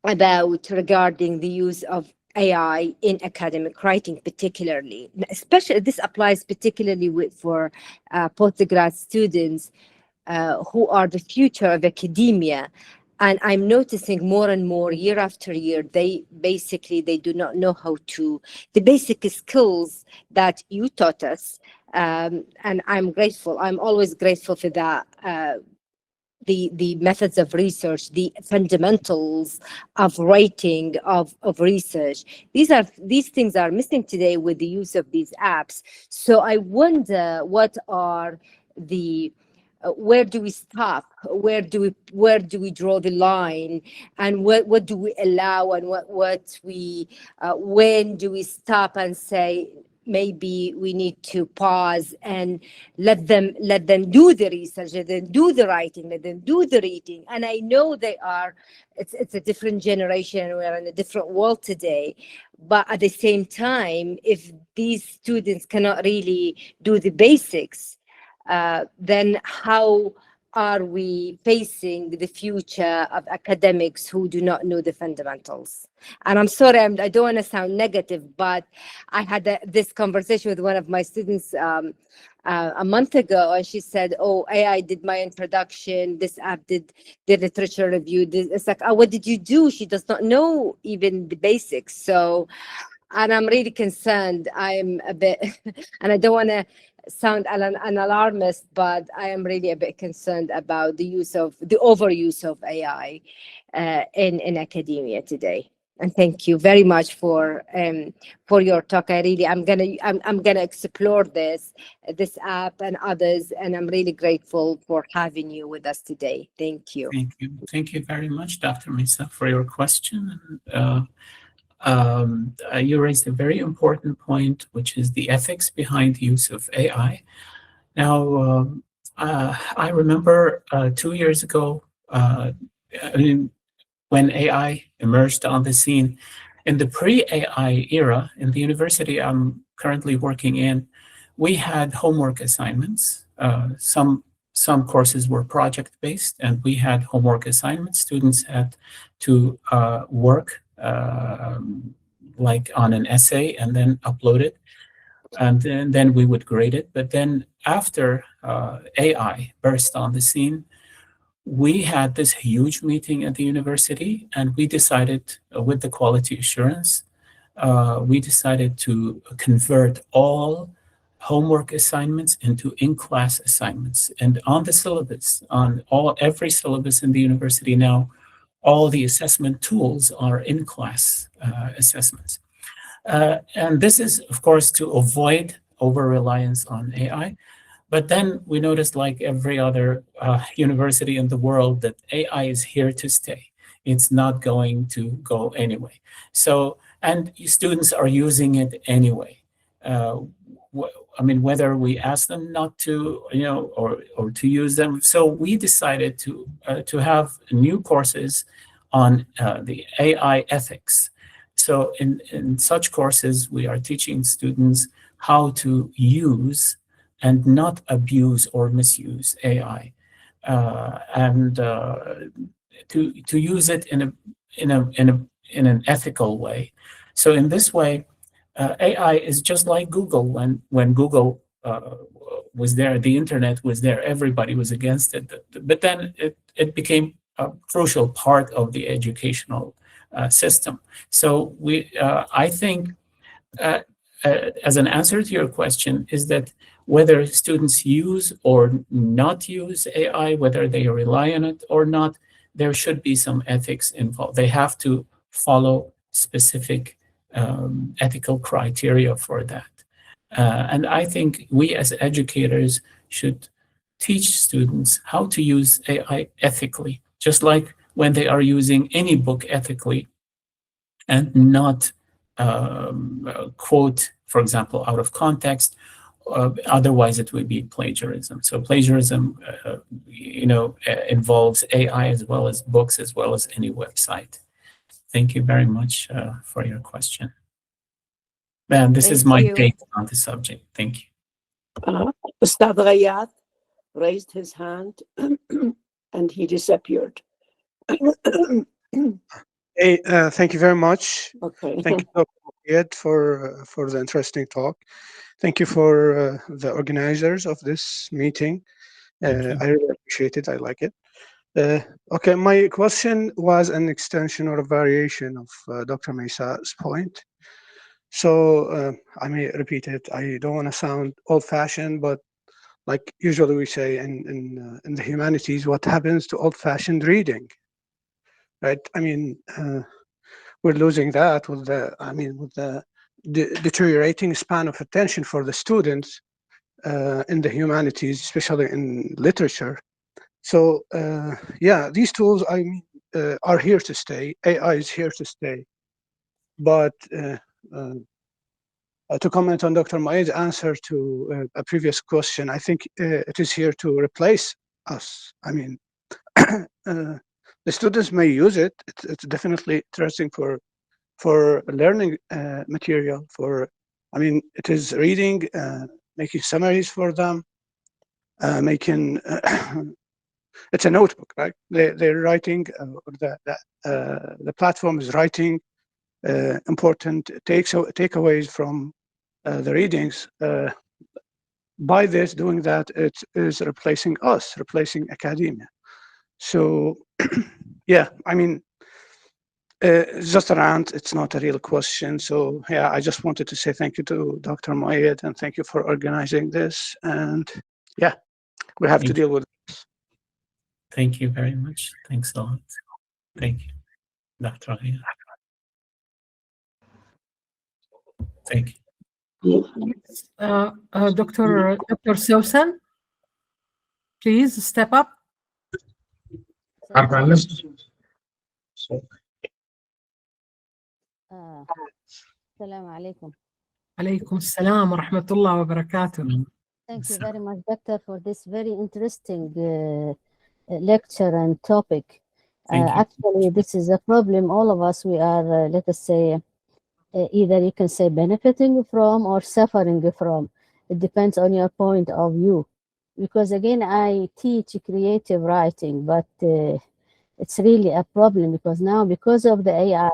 about regarding the use of AI in academic writing, particularly. Especially, this applies particularly for postgrad students who are the future of academia. And I'm noticing more and more year after year, they do not know how to, the basic skills that you taught us. And I'm grateful. I'm always grateful for that. The methods of research, the fundamentals of writing, of research. These things are missing today with the use of these apps. So I wonder what are the where do we stop? Where do we draw the line? And what do we allow? And when do we stop and say, maybe we need to pause and let them do the research, let them do the writing, let them do the reading. And I know it's a different generation, we're in a different world today. But at the same time, if these students cannot really do the basics, then how are we facing the future of academics who do not know the fundamentals? And I'm sorry, I don't want to sound negative, but I had this conversation with one of my students a month ago, and she said, "Oh, AI did my introduction. This app did the literature review." It's like, "Oh, what did you do?" She does not know even the basics. So, and I'm really concerned. I'm a bit, and I don't want to sound an alarmist, but I am really a bit concerned about the overuse of AI in academia today. And thank you very much for your talk. I'm gonna explore this app and others, and I'm really grateful for having you with us today. Thank you. Thank you very much, Dr. Misa, for your question. You raised a very important point, which is the ethics behind the use of AI. Now, I remember 2 years ago, when AI emerged on the scene, in the pre-AI era, in the university I'm currently working in, we had homework assignments. Some courses were project-based, and we had homework assignments. Students had to work like on an essay and then upload it, and then we would grade it. But then after AI burst on the scene, we had this huge meeting at the university, and we decided, with the quality assurance, we decided to convert all homework assignments into in-class assignments. And on the syllabus, on every syllabus in the university now, all the assessment tools are in-class assessments. And this is, of course, to avoid over-reliance on AI. But then we noticed, like every other university in the world, that AI is here to stay. It's not going to go anyway. So, and students are using it anyway. I mean, whether we ask them not to, or to use them. So we decided to have new courses on the AI ethics. So in such courses, we are teaching students how to use and not abuse or misuse AI, and to use it in an ethical way. So in this way, AI is just like Google. When Google was there, the internet was there, everybody was against it. But then it became a crucial part of the educational system. So I think, as an answer to your question, is that whether students use or not use AI, whether they rely on it or not, there should be some ethics involved. They have to follow specific ethical criteria for that. And I think we as educators should teach students how to use AI ethically, just like when they are using any book ethically, and not quote, for example, out of context. Otherwise, it would be plagiarism. So plagiarism, involves AI as well as books, as well as any website. Thank you very much for your question. And this is my take on the subject. Thank you. Ustad Ghayat raised his hand and he disappeared. Hey, thank you very much. Okay. Thank you, Dr. Muayed, for the interesting talk. Thank you for the organizers of this meeting. I really appreciate it. I like it. Okay, my question was an extension or a variation of Dr. Mesa's point. So I may repeat it. I don't want to sound old-fashioned, but like usually we say in the humanities, what happens to old-fashioned reading, right? I mean, we're losing that with the deteriorating span of attention for the students in the humanities, especially in literature. So yeah, these tools, are here to stay. AI is here to stay. But to comment on Dr. Muayed's answer to a previous question, I think it is here to replace us. I mean, the students may use it. It's definitely interesting for learning material, for I mean, it is reading, making summaries for them, making. It's a notebook, right? They're writing, the platform is writing important takeaways from the readings. By doing that, it is replacing us, replacing academia. So, yeah, I mean, it's just a rant. It's not a real question. So, yeah, I just wanted to say thank you to Dr. Muayed and thank you for organizing this. And yeah, we have to deal with this. Thank you very much. Thanks a lot. Thank you, Dr. Aya. Thank you. Dr. Sousan, please step up. Assalamu alaikum. عليكم السلام ورحمة الله وبركاته. Thank you very much, Doctor, for this very interesting lecture and topic. Actually, this is a problem all of us, we are, let us say, either you can say benefiting from or suffering from. It depends on your point of view. Because again, I teach creative writing, but it's really a problem because now, because of the AI,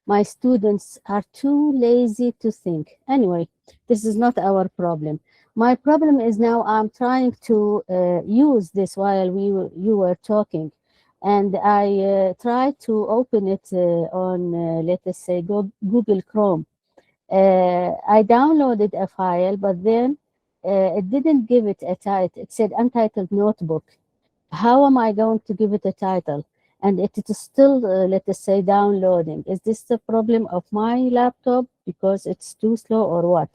my students are too lazy to think. Anyway, this is not our problem. My problem is now I'm trying to use this while you were talking. And I tried to open it on, let us say, Google Chrome. I downloaded a file, but then it didn't give it a title. It said untitled notebook. How am I going to give it a title? And it is still, let us say, downloading. Is this the problem of my laptop because it's too slow or what?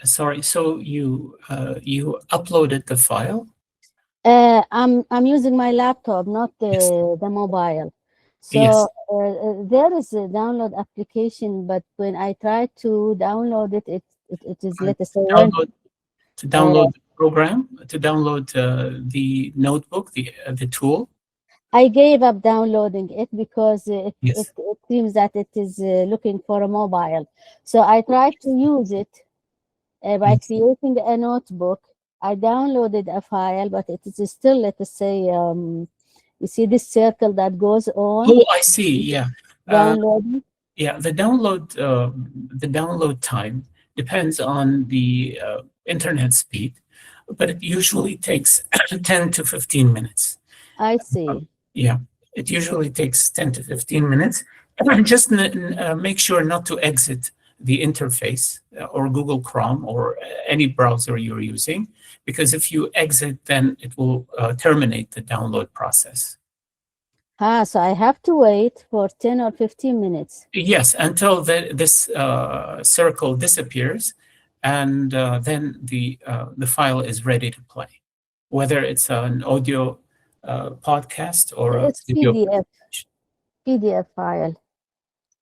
Sorry, so you uploaded the file? I'm using my laptop, not the mobile. So Yes. there is a download application, but when I try to download it, it is, let us say, To download the program, to download the notebook, the tool. I gave up downloading it because it Yes. seems that it is looking for a mobile. So I tried to use it by creating a notebook. I downloaded a file, but it is still, let us say, you see this circle that goes on. Oh, I see. Yeah. Downloading. Yeah, the download time depends on the internet speed, but it usually takes 10 to 15 minutes. I see. Yeah, it usually takes 10 to 15 minutes. Just make sure not to exit the interface or Google Chrome or any browser you're using, because if you exit, then it will terminate the download process. So I have to wait for 10 or 15 minutes. Yes, until this circle disappears, and then the file is ready to play, whether it's an audio podcast or It's a video. PDF file.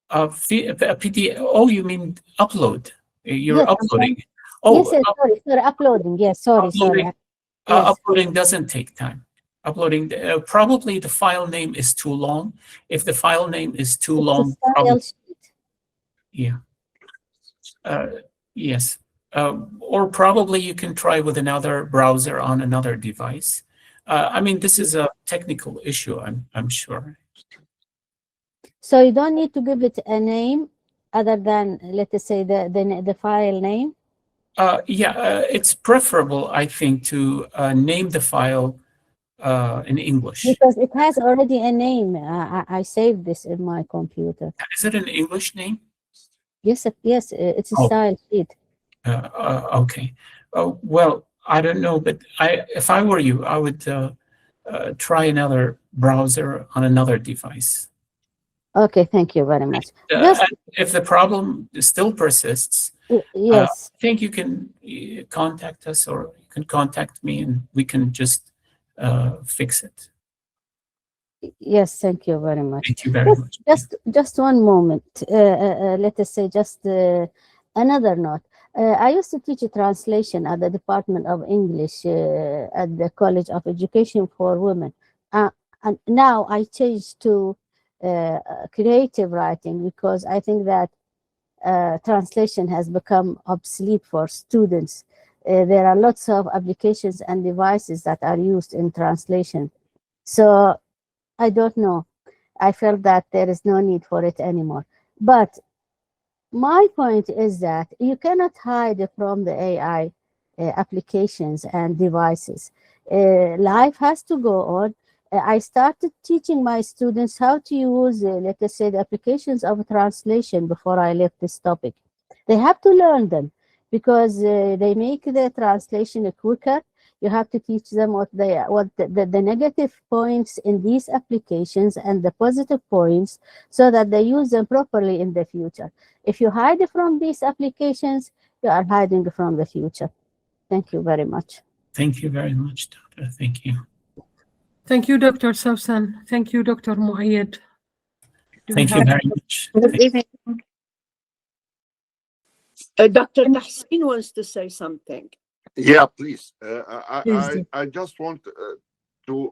A PDF. Oh, you mean upload? You're Yes, uploading. Yes, sorry, uploading. Yes, sorry. Uploading, Yes. uploading doesn't take time. Uploading, probably the file name is too long. If the file name is too long, probably, yeah. Yes. Or probably you can try with another browser on another device. I mean, this is a technical issue, I'm sure. So you don't need to give it a name other than, let us say, the file name? Yeah, it's preferable, I think, to name the file in English. Because it has already a name. I saved this in my computer. Is it an English name? Yes, it's a style sheet. Okay. Well, I don't know, but if I were you, I would try another browser on another device. Okay, thank you very much. If the problem still persists, yes, I think you can contact us, or you can contact me, and we can just fix it. Yes, thank you very much. Thank you very much. Just one moment. Let us say just another note. I used to teach translation at the Department of English at the College of Education for Women. And now I changed to creative writing, because I think that translation has become obsolete for students. There are lots of applications and devices that are used in translation. So I don't know. I felt that there is no need for it anymore. But my point is that you cannot hide from the AI applications and devices. Life has to go on. I started teaching my students how to use, let us say, the applications of translation before I left this topic. They have to learn them because they make the translation quicker. You have to teach them what the negative points in these applications and the positive points so that they use them properly in the future. If you hide from these applications, you are hiding from the future. Thank you very much. Thank you very much, Doctor. Thank you. Thank you, Dr. Sawsan. Thank you, Dr. Muayed. Thank you very much. Good evening. Dr. Tahsin wants to say something. Yeah, please. Please do. I just want to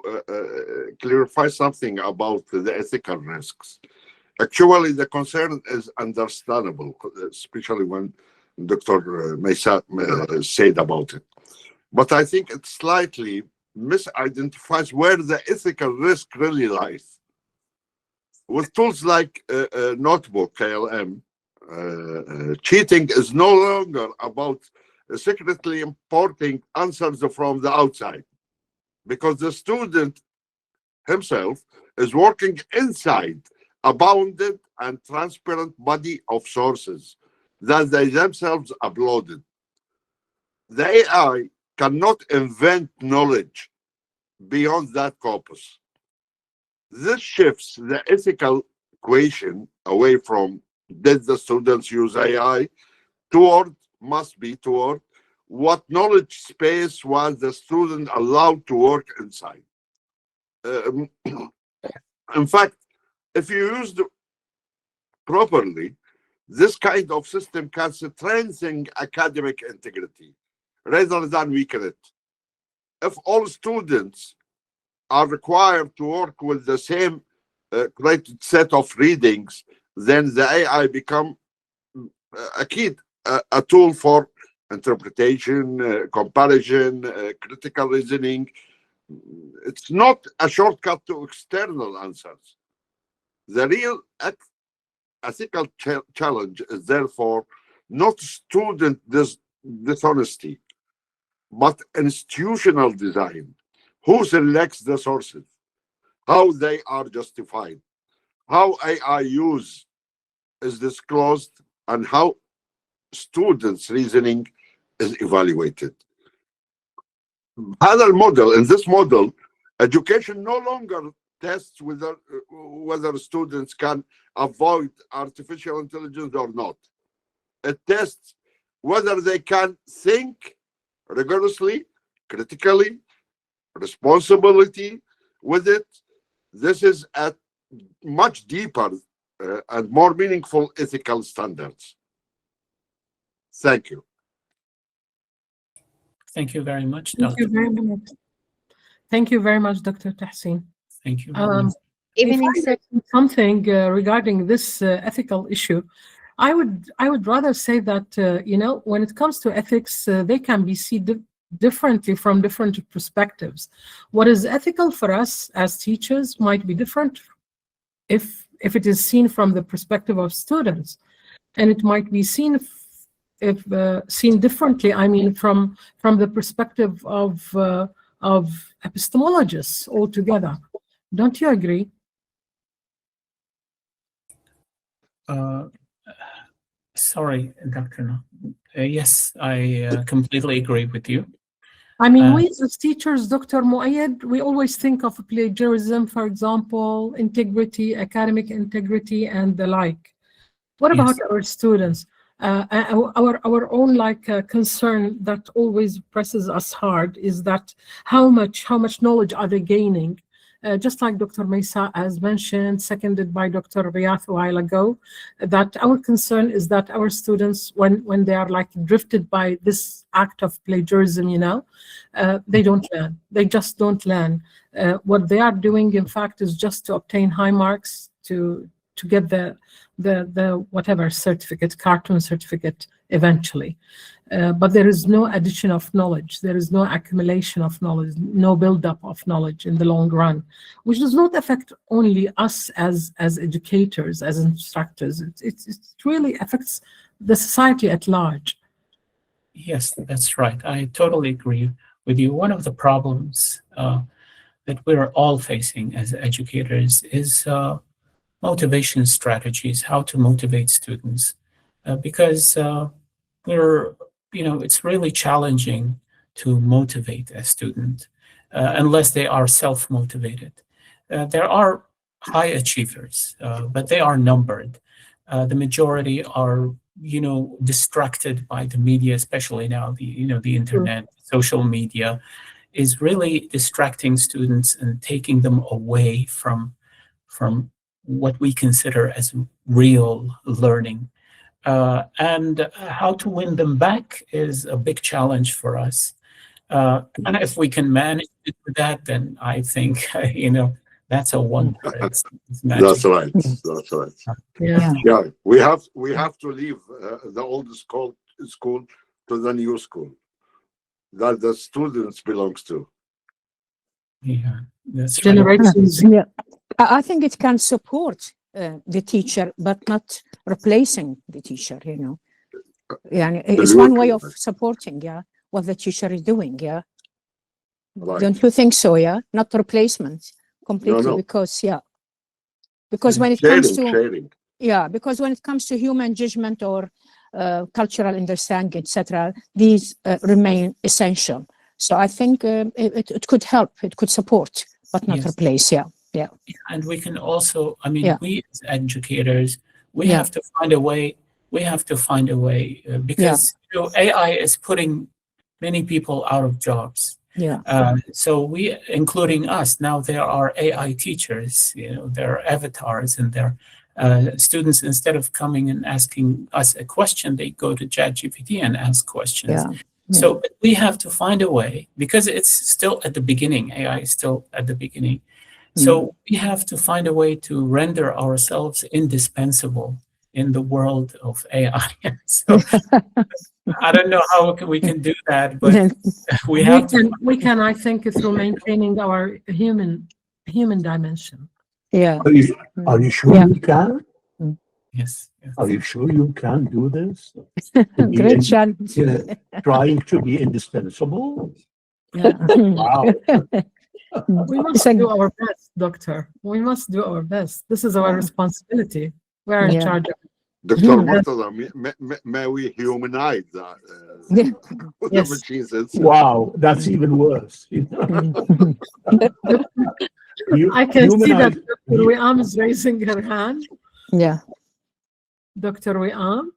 clarify something about the ethical risks. Actually, the concern is understandable, especially when Dr. Mesa said about it. But I think it slightly misidentifies where the ethical risk really lies. With tools like Notebook, KLM, cheating is no longer about secretly importing answers from the outside, because the student himself is working inside a bounded and transparent body of sources that they themselves uploaded. The AI cannot invent knowledge beyond that corpus. This shifts the ethical equation away from did the students use AI toward what knowledge space was the student allowed to work inside. In fact, if you use it properly, this kind of system can strengthen academic integrity rather than weaken it. If all students are required to work with the same created set of readings, then the AI become a tool for interpretation, comparison, critical reasoning. It's not a shortcut to external answers. The real ethical challenge is therefore not student dishonesty, but institutional design. Who selects the sources, how they are justified, how AI use is disclosed, and how students' reasoning is evaluated. In this model, education no longer tests whether students can avoid artificial intelligence or not. It tests whether they can think rigorously, critically, responsibility with it. This is at much deeper and more meaningful ethical standards. Thank you. Thank you very much, Thank Dr. you very much. Thank you very much, Dr. Tahsin. Thank you. If I say something regarding this ethical issue, I would rather say that when it comes to ethics, they can be seen differently from different perspectives. What is ethical for us as teachers might be different if it is seen from the perspective of students, and it might be seen seen differently. I mean, from the perspective of epistemologists altogether. Don't you agree? Sorry, Dr. Yes, I completely agree with you. I mean, we as teachers, Dr. Muayed, we always think of plagiarism, for example, integrity, academic integrity, and the like. What about our students? Our own concern that always presses us hard is that how much knowledge are they gaining? Just like Dr. Mesa has mentioned, seconded by Dr. Riyadh a while ago, that our concern is that our students, when they are drifted by this act of plagiarism, they don't learn. They just don't learn. What they are doing, in fact, is just to obtain high marks, to get the whatever certificate, cartoon certificate eventually. But there is no addition of knowledge. There is no accumulation of knowledge, no buildup of knowledge in the long run, which does not affect only us as educators, as instructors. It really affects the society at large. Yes, that's right. I totally agree with you. One of the problems that we're all facing as educators is motivation strategies, how to motivate students, because it's really challenging to motivate a student unless they are self-motivated. There are high achievers, but they are numbered. The majority are, distracted by the media, especially now, the internet, social media is really distracting students and taking them away from what we consider as real learning. And how to win them back is a big challenge for us. And if we can manage to do that, then I think, that's a wonder. It's That's right. That's right. Yeah. We have to leave the old school to the new school that the students belongs to. Yeah, that's generations. Yeah, I think it can support the teacher, but not replacing the teacher. Yeah, it's one way of supporting. Yeah, what the teacher is doing. Yeah, don't you think so? Yeah, not replacement completely. No. Because when it comes to sharing. Yeah, because when it comes to human judgment or cultural understanding, etc., these remain essential. So I think it could help, it could support, but not replace. Yeah. And we can also, we as educators, we have to find a way. Because AI is putting many people out of jobs. Yeah. So we, including us, now there are AI teachers. There are avatars, and there students, instead of coming and asking us a question, they go to ChatGPT and ask questions. So we have to find a way, because it's still at the beginning. AI is still at the beginning. So we have to find a way to render ourselves indispensable in the world of AI. So I don't know how we can do that, but we can, I think, through maintaining our human dimension. Yeah. Are you sure you can? Yes. Are you sure you can do this? Great challenge. Trying to be indispensable? Yeah. Wow. We must do our best, Doctor. We must do our best. This is our responsibility. We're in charge of it. Dr. Murtaza, may we humanize the machines? Wow, that's even worse. I can see that Dr. Wiam is raising her hand. Yeah. Dr. Wiam.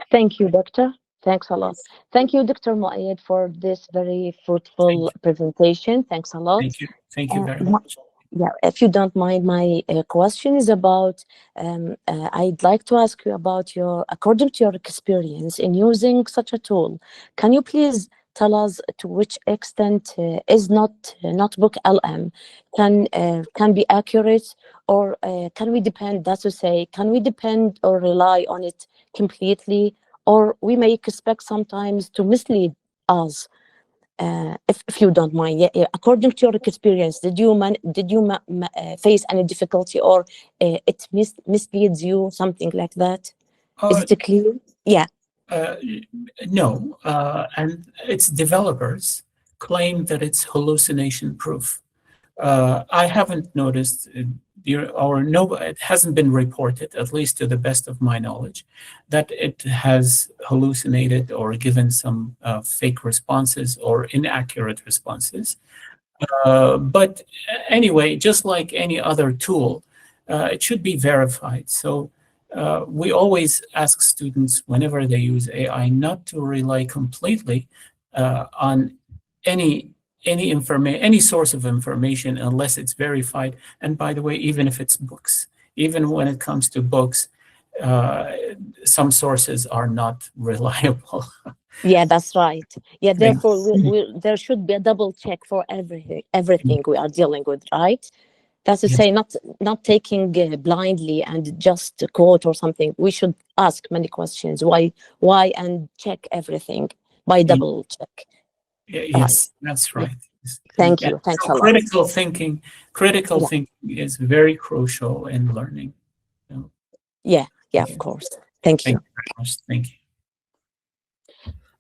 Thank you, Doctor. Thanks a lot. Thank you, Dr. Muayed, for this very fruitful presentation. Thanks a lot. Thank you. Thank you very much. Yeah, if you don't mind, my question is about, I'd like to ask you about according to your experience in using such a tool, can you please tell us to which extent is notebook LM can be accurate, or can we depend, that's to say, can we depend or rely on it completely, or we may expect sometimes to mislead us? If you don't mind, according to your experience, did you face any difficulty, or it misleads you, something like that? Is it clear? Yeah. No, and its developers claim that it's hallucination proof. I haven't noticed, it hasn't been reported, at least to the best of my knowledge, that it has hallucinated or given some fake responses or inaccurate responses. But anyway, just like any other tool, it should be verified. So we always ask students, whenever they use AI, not to rely completely on any source of information unless it's verified. And by the way, even if it's books, even when it comes to books, some sources are not reliable. Yeah, that's right. Yeah, therefore there should be a double check for everything we are dealing with, right? That's to say, not taking blindly and just quote or something. We should ask many questions. Why, and check everything by double check. Yes, that's right. Thank you. Thanks a lot. Critical thinking is very crucial in learning. Yeah, of course. Thank you. Thank you very much. Thank you.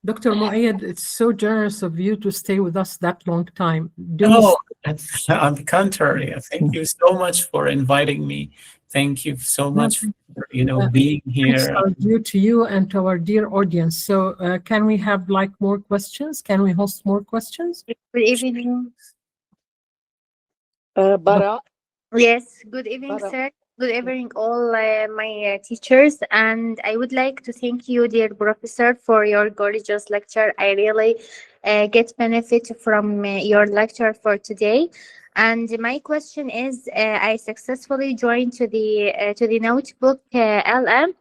Dr. Muayed, it's so generous of you to stay with us that long time. On the contrary, thank you so much for inviting me. Thank you so much for being here. Thanks are due to you and to our dear audience. So can we have more questions? Can we host more questions? Good evening. Bara. Yes, good evening, sir. Good evening, all my teachers. And I would like to thank you, dear professor, for your gorgeous lecture. I really get benefit from your lecture for today. And my question is, I successfully joined to the notebook LM,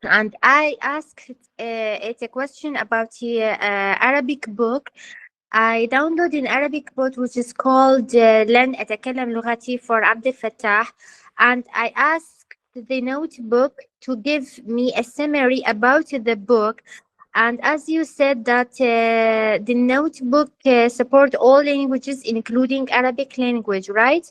and I asked it a question about the Arabic book. I downloaded an Arabic book which is called لن أتكلم لغتي for Abdel Fattah, and I asked the notebook to give me a summary about the book. And as you said that the notebook support all languages including Arabic language, right?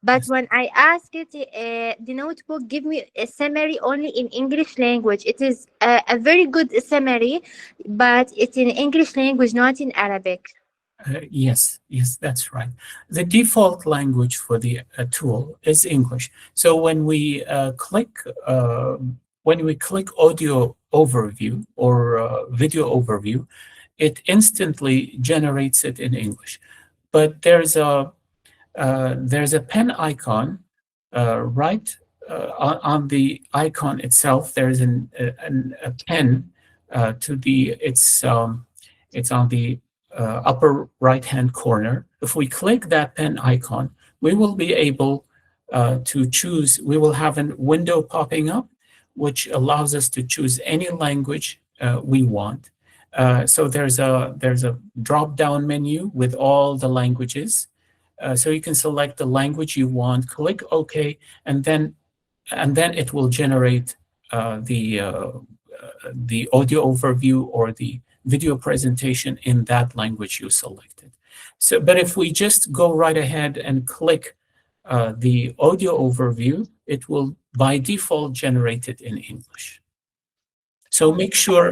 But when I asked it, the notebook give me a summary only in English language. It is a very good summary, but it's in English language, not in Arabic. Yes, that's right. The default language for the tool is English. So when we click audio overview or video overview, it instantly generates it in English. But there's a pen icon right on the icon itself. There's a pen it's on the upper right-hand corner. If we click that pen icon, we will be able to choose. We will have a window popping up, which allows us to choose any language we want. So there's a drop-down menu with all the languages. So you can select the language you want, click OK, and then it will generate the audio overview or the video presentation in that language you selected. So, but if we just go right ahead and click the audio overview, it will by default generate it in English. So make sure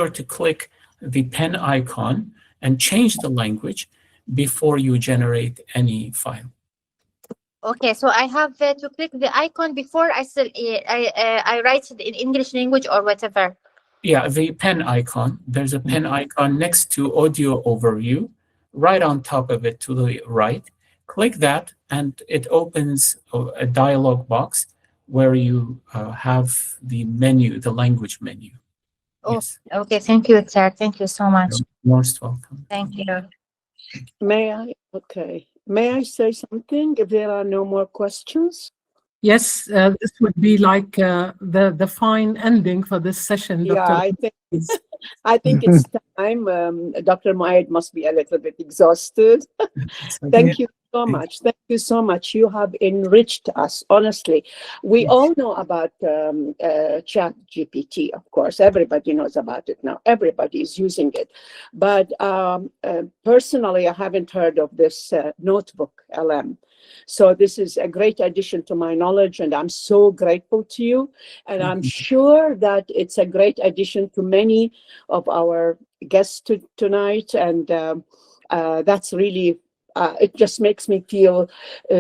to click the pen icon and change the language before you generate any file. Okay, so I have to click the icon before I write it in English language or whatever. Yeah, the pen icon. There's a pen icon next to audio overview, right on top of it to the right. Click that, and it opens a dialog box where you have the menu, the language menu. Oh, yes. Okay. Thank you, sir. Thank you so much. You're most welcome. Thank you. May I? Okay. May I say something if there are no more questions? Yes, this would be like the fine ending for this session, Dr. Yeah, I think it's time. Dr. Muayed must be a little bit exhausted. Thank you so much. Thank you so much. You have enriched us, honestly. We all know about Chat GPT, of course. Everybody knows about it now. Everybody is using it. But personally, I haven't heard of this notebook, LM. So this is a great addition to my knowledge, and I'm so grateful to you. And I'm sure that it's a great addition to many of our guests tonight. And that's really, it just makes me feel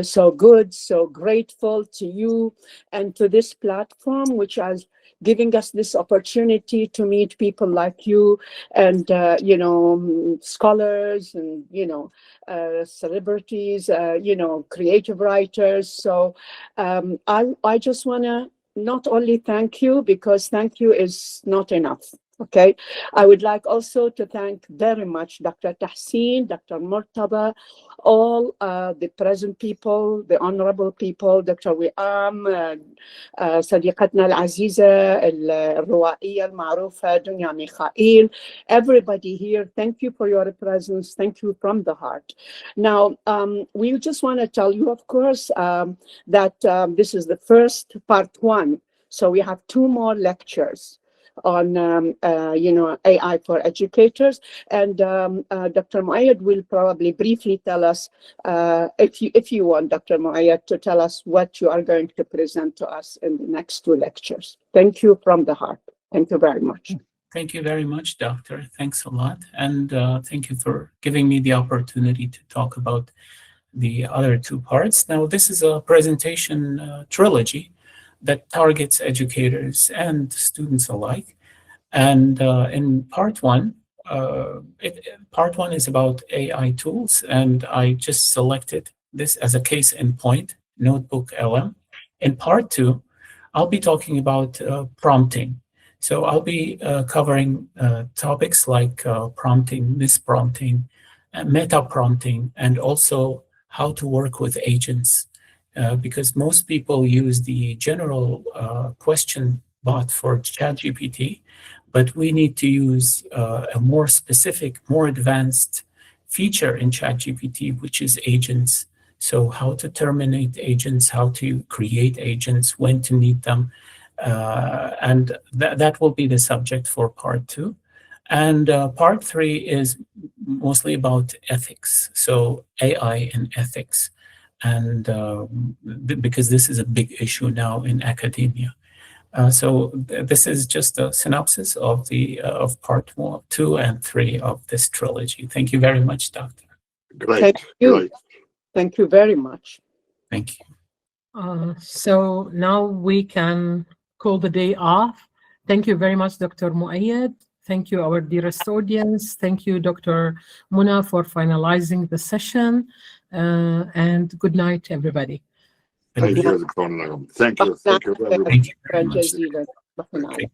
so good, so grateful to you and to this platform, which is giving us this opportunity to meet people like you and, scholars and, celebrities, creative writers. So I just want to not only thank you, because thank you is not enough. Okay, I would like also to thank very much Dr. Tahsin, Dr. Murtada, all the present people, the honorable people, Dr. Wiam, صديقتنا العزيزة الروائية المعروفة دنيا ميخائيل, everybody here, thank you for your presence, thank you from the heart. Now, we just want to tell you, of course, that this is the first part 1, so we have 2 more lectures on AI for educators, and Dr. Muayed will probably briefly tell us, if you want, Dr. Muayed, to tell us what you are going to present to us in the next 2 lectures. Thank you from the heart. Thank you very much. Thank you very much, Doctor. Thanks a lot. And thank you for giving me the opportunity to talk about the other 2 parts. Now, this is a presentation trilogy that targets educators and students alike. And in part 1, part 1 is about AI tools, and I just selected this as a case in point, Notebook LM. In part 2, I'll be talking about prompting. So I'll be covering topics like prompting, misprompting, meta-prompting, and also how to work with agents. Because most people use the general question bot for ChatGPT, but we need to use a more specific, more advanced feature in ChatGPT, which is agents. So how to terminate agents, how to create agents, when to meet them. And that will be the subject for part 2. And part 3 is mostly about ethics. So AI and ethics. And because this is a big issue now in academia. So this is just a synopsis of the of part 1, 2, and 3 of this trilogy. Thank you very much, Doctor. Great. Thank you. Great. Thank you very much. Thank you. So now we can call the day off. Thank you very much, Dr. Muayed. Thank you, our dearest audience. Thank you, Dr. Muna, for finalizing the session. And good night, everybody. Thank you, Dr. Nagham. Thank you. Thank you very much. Thank you.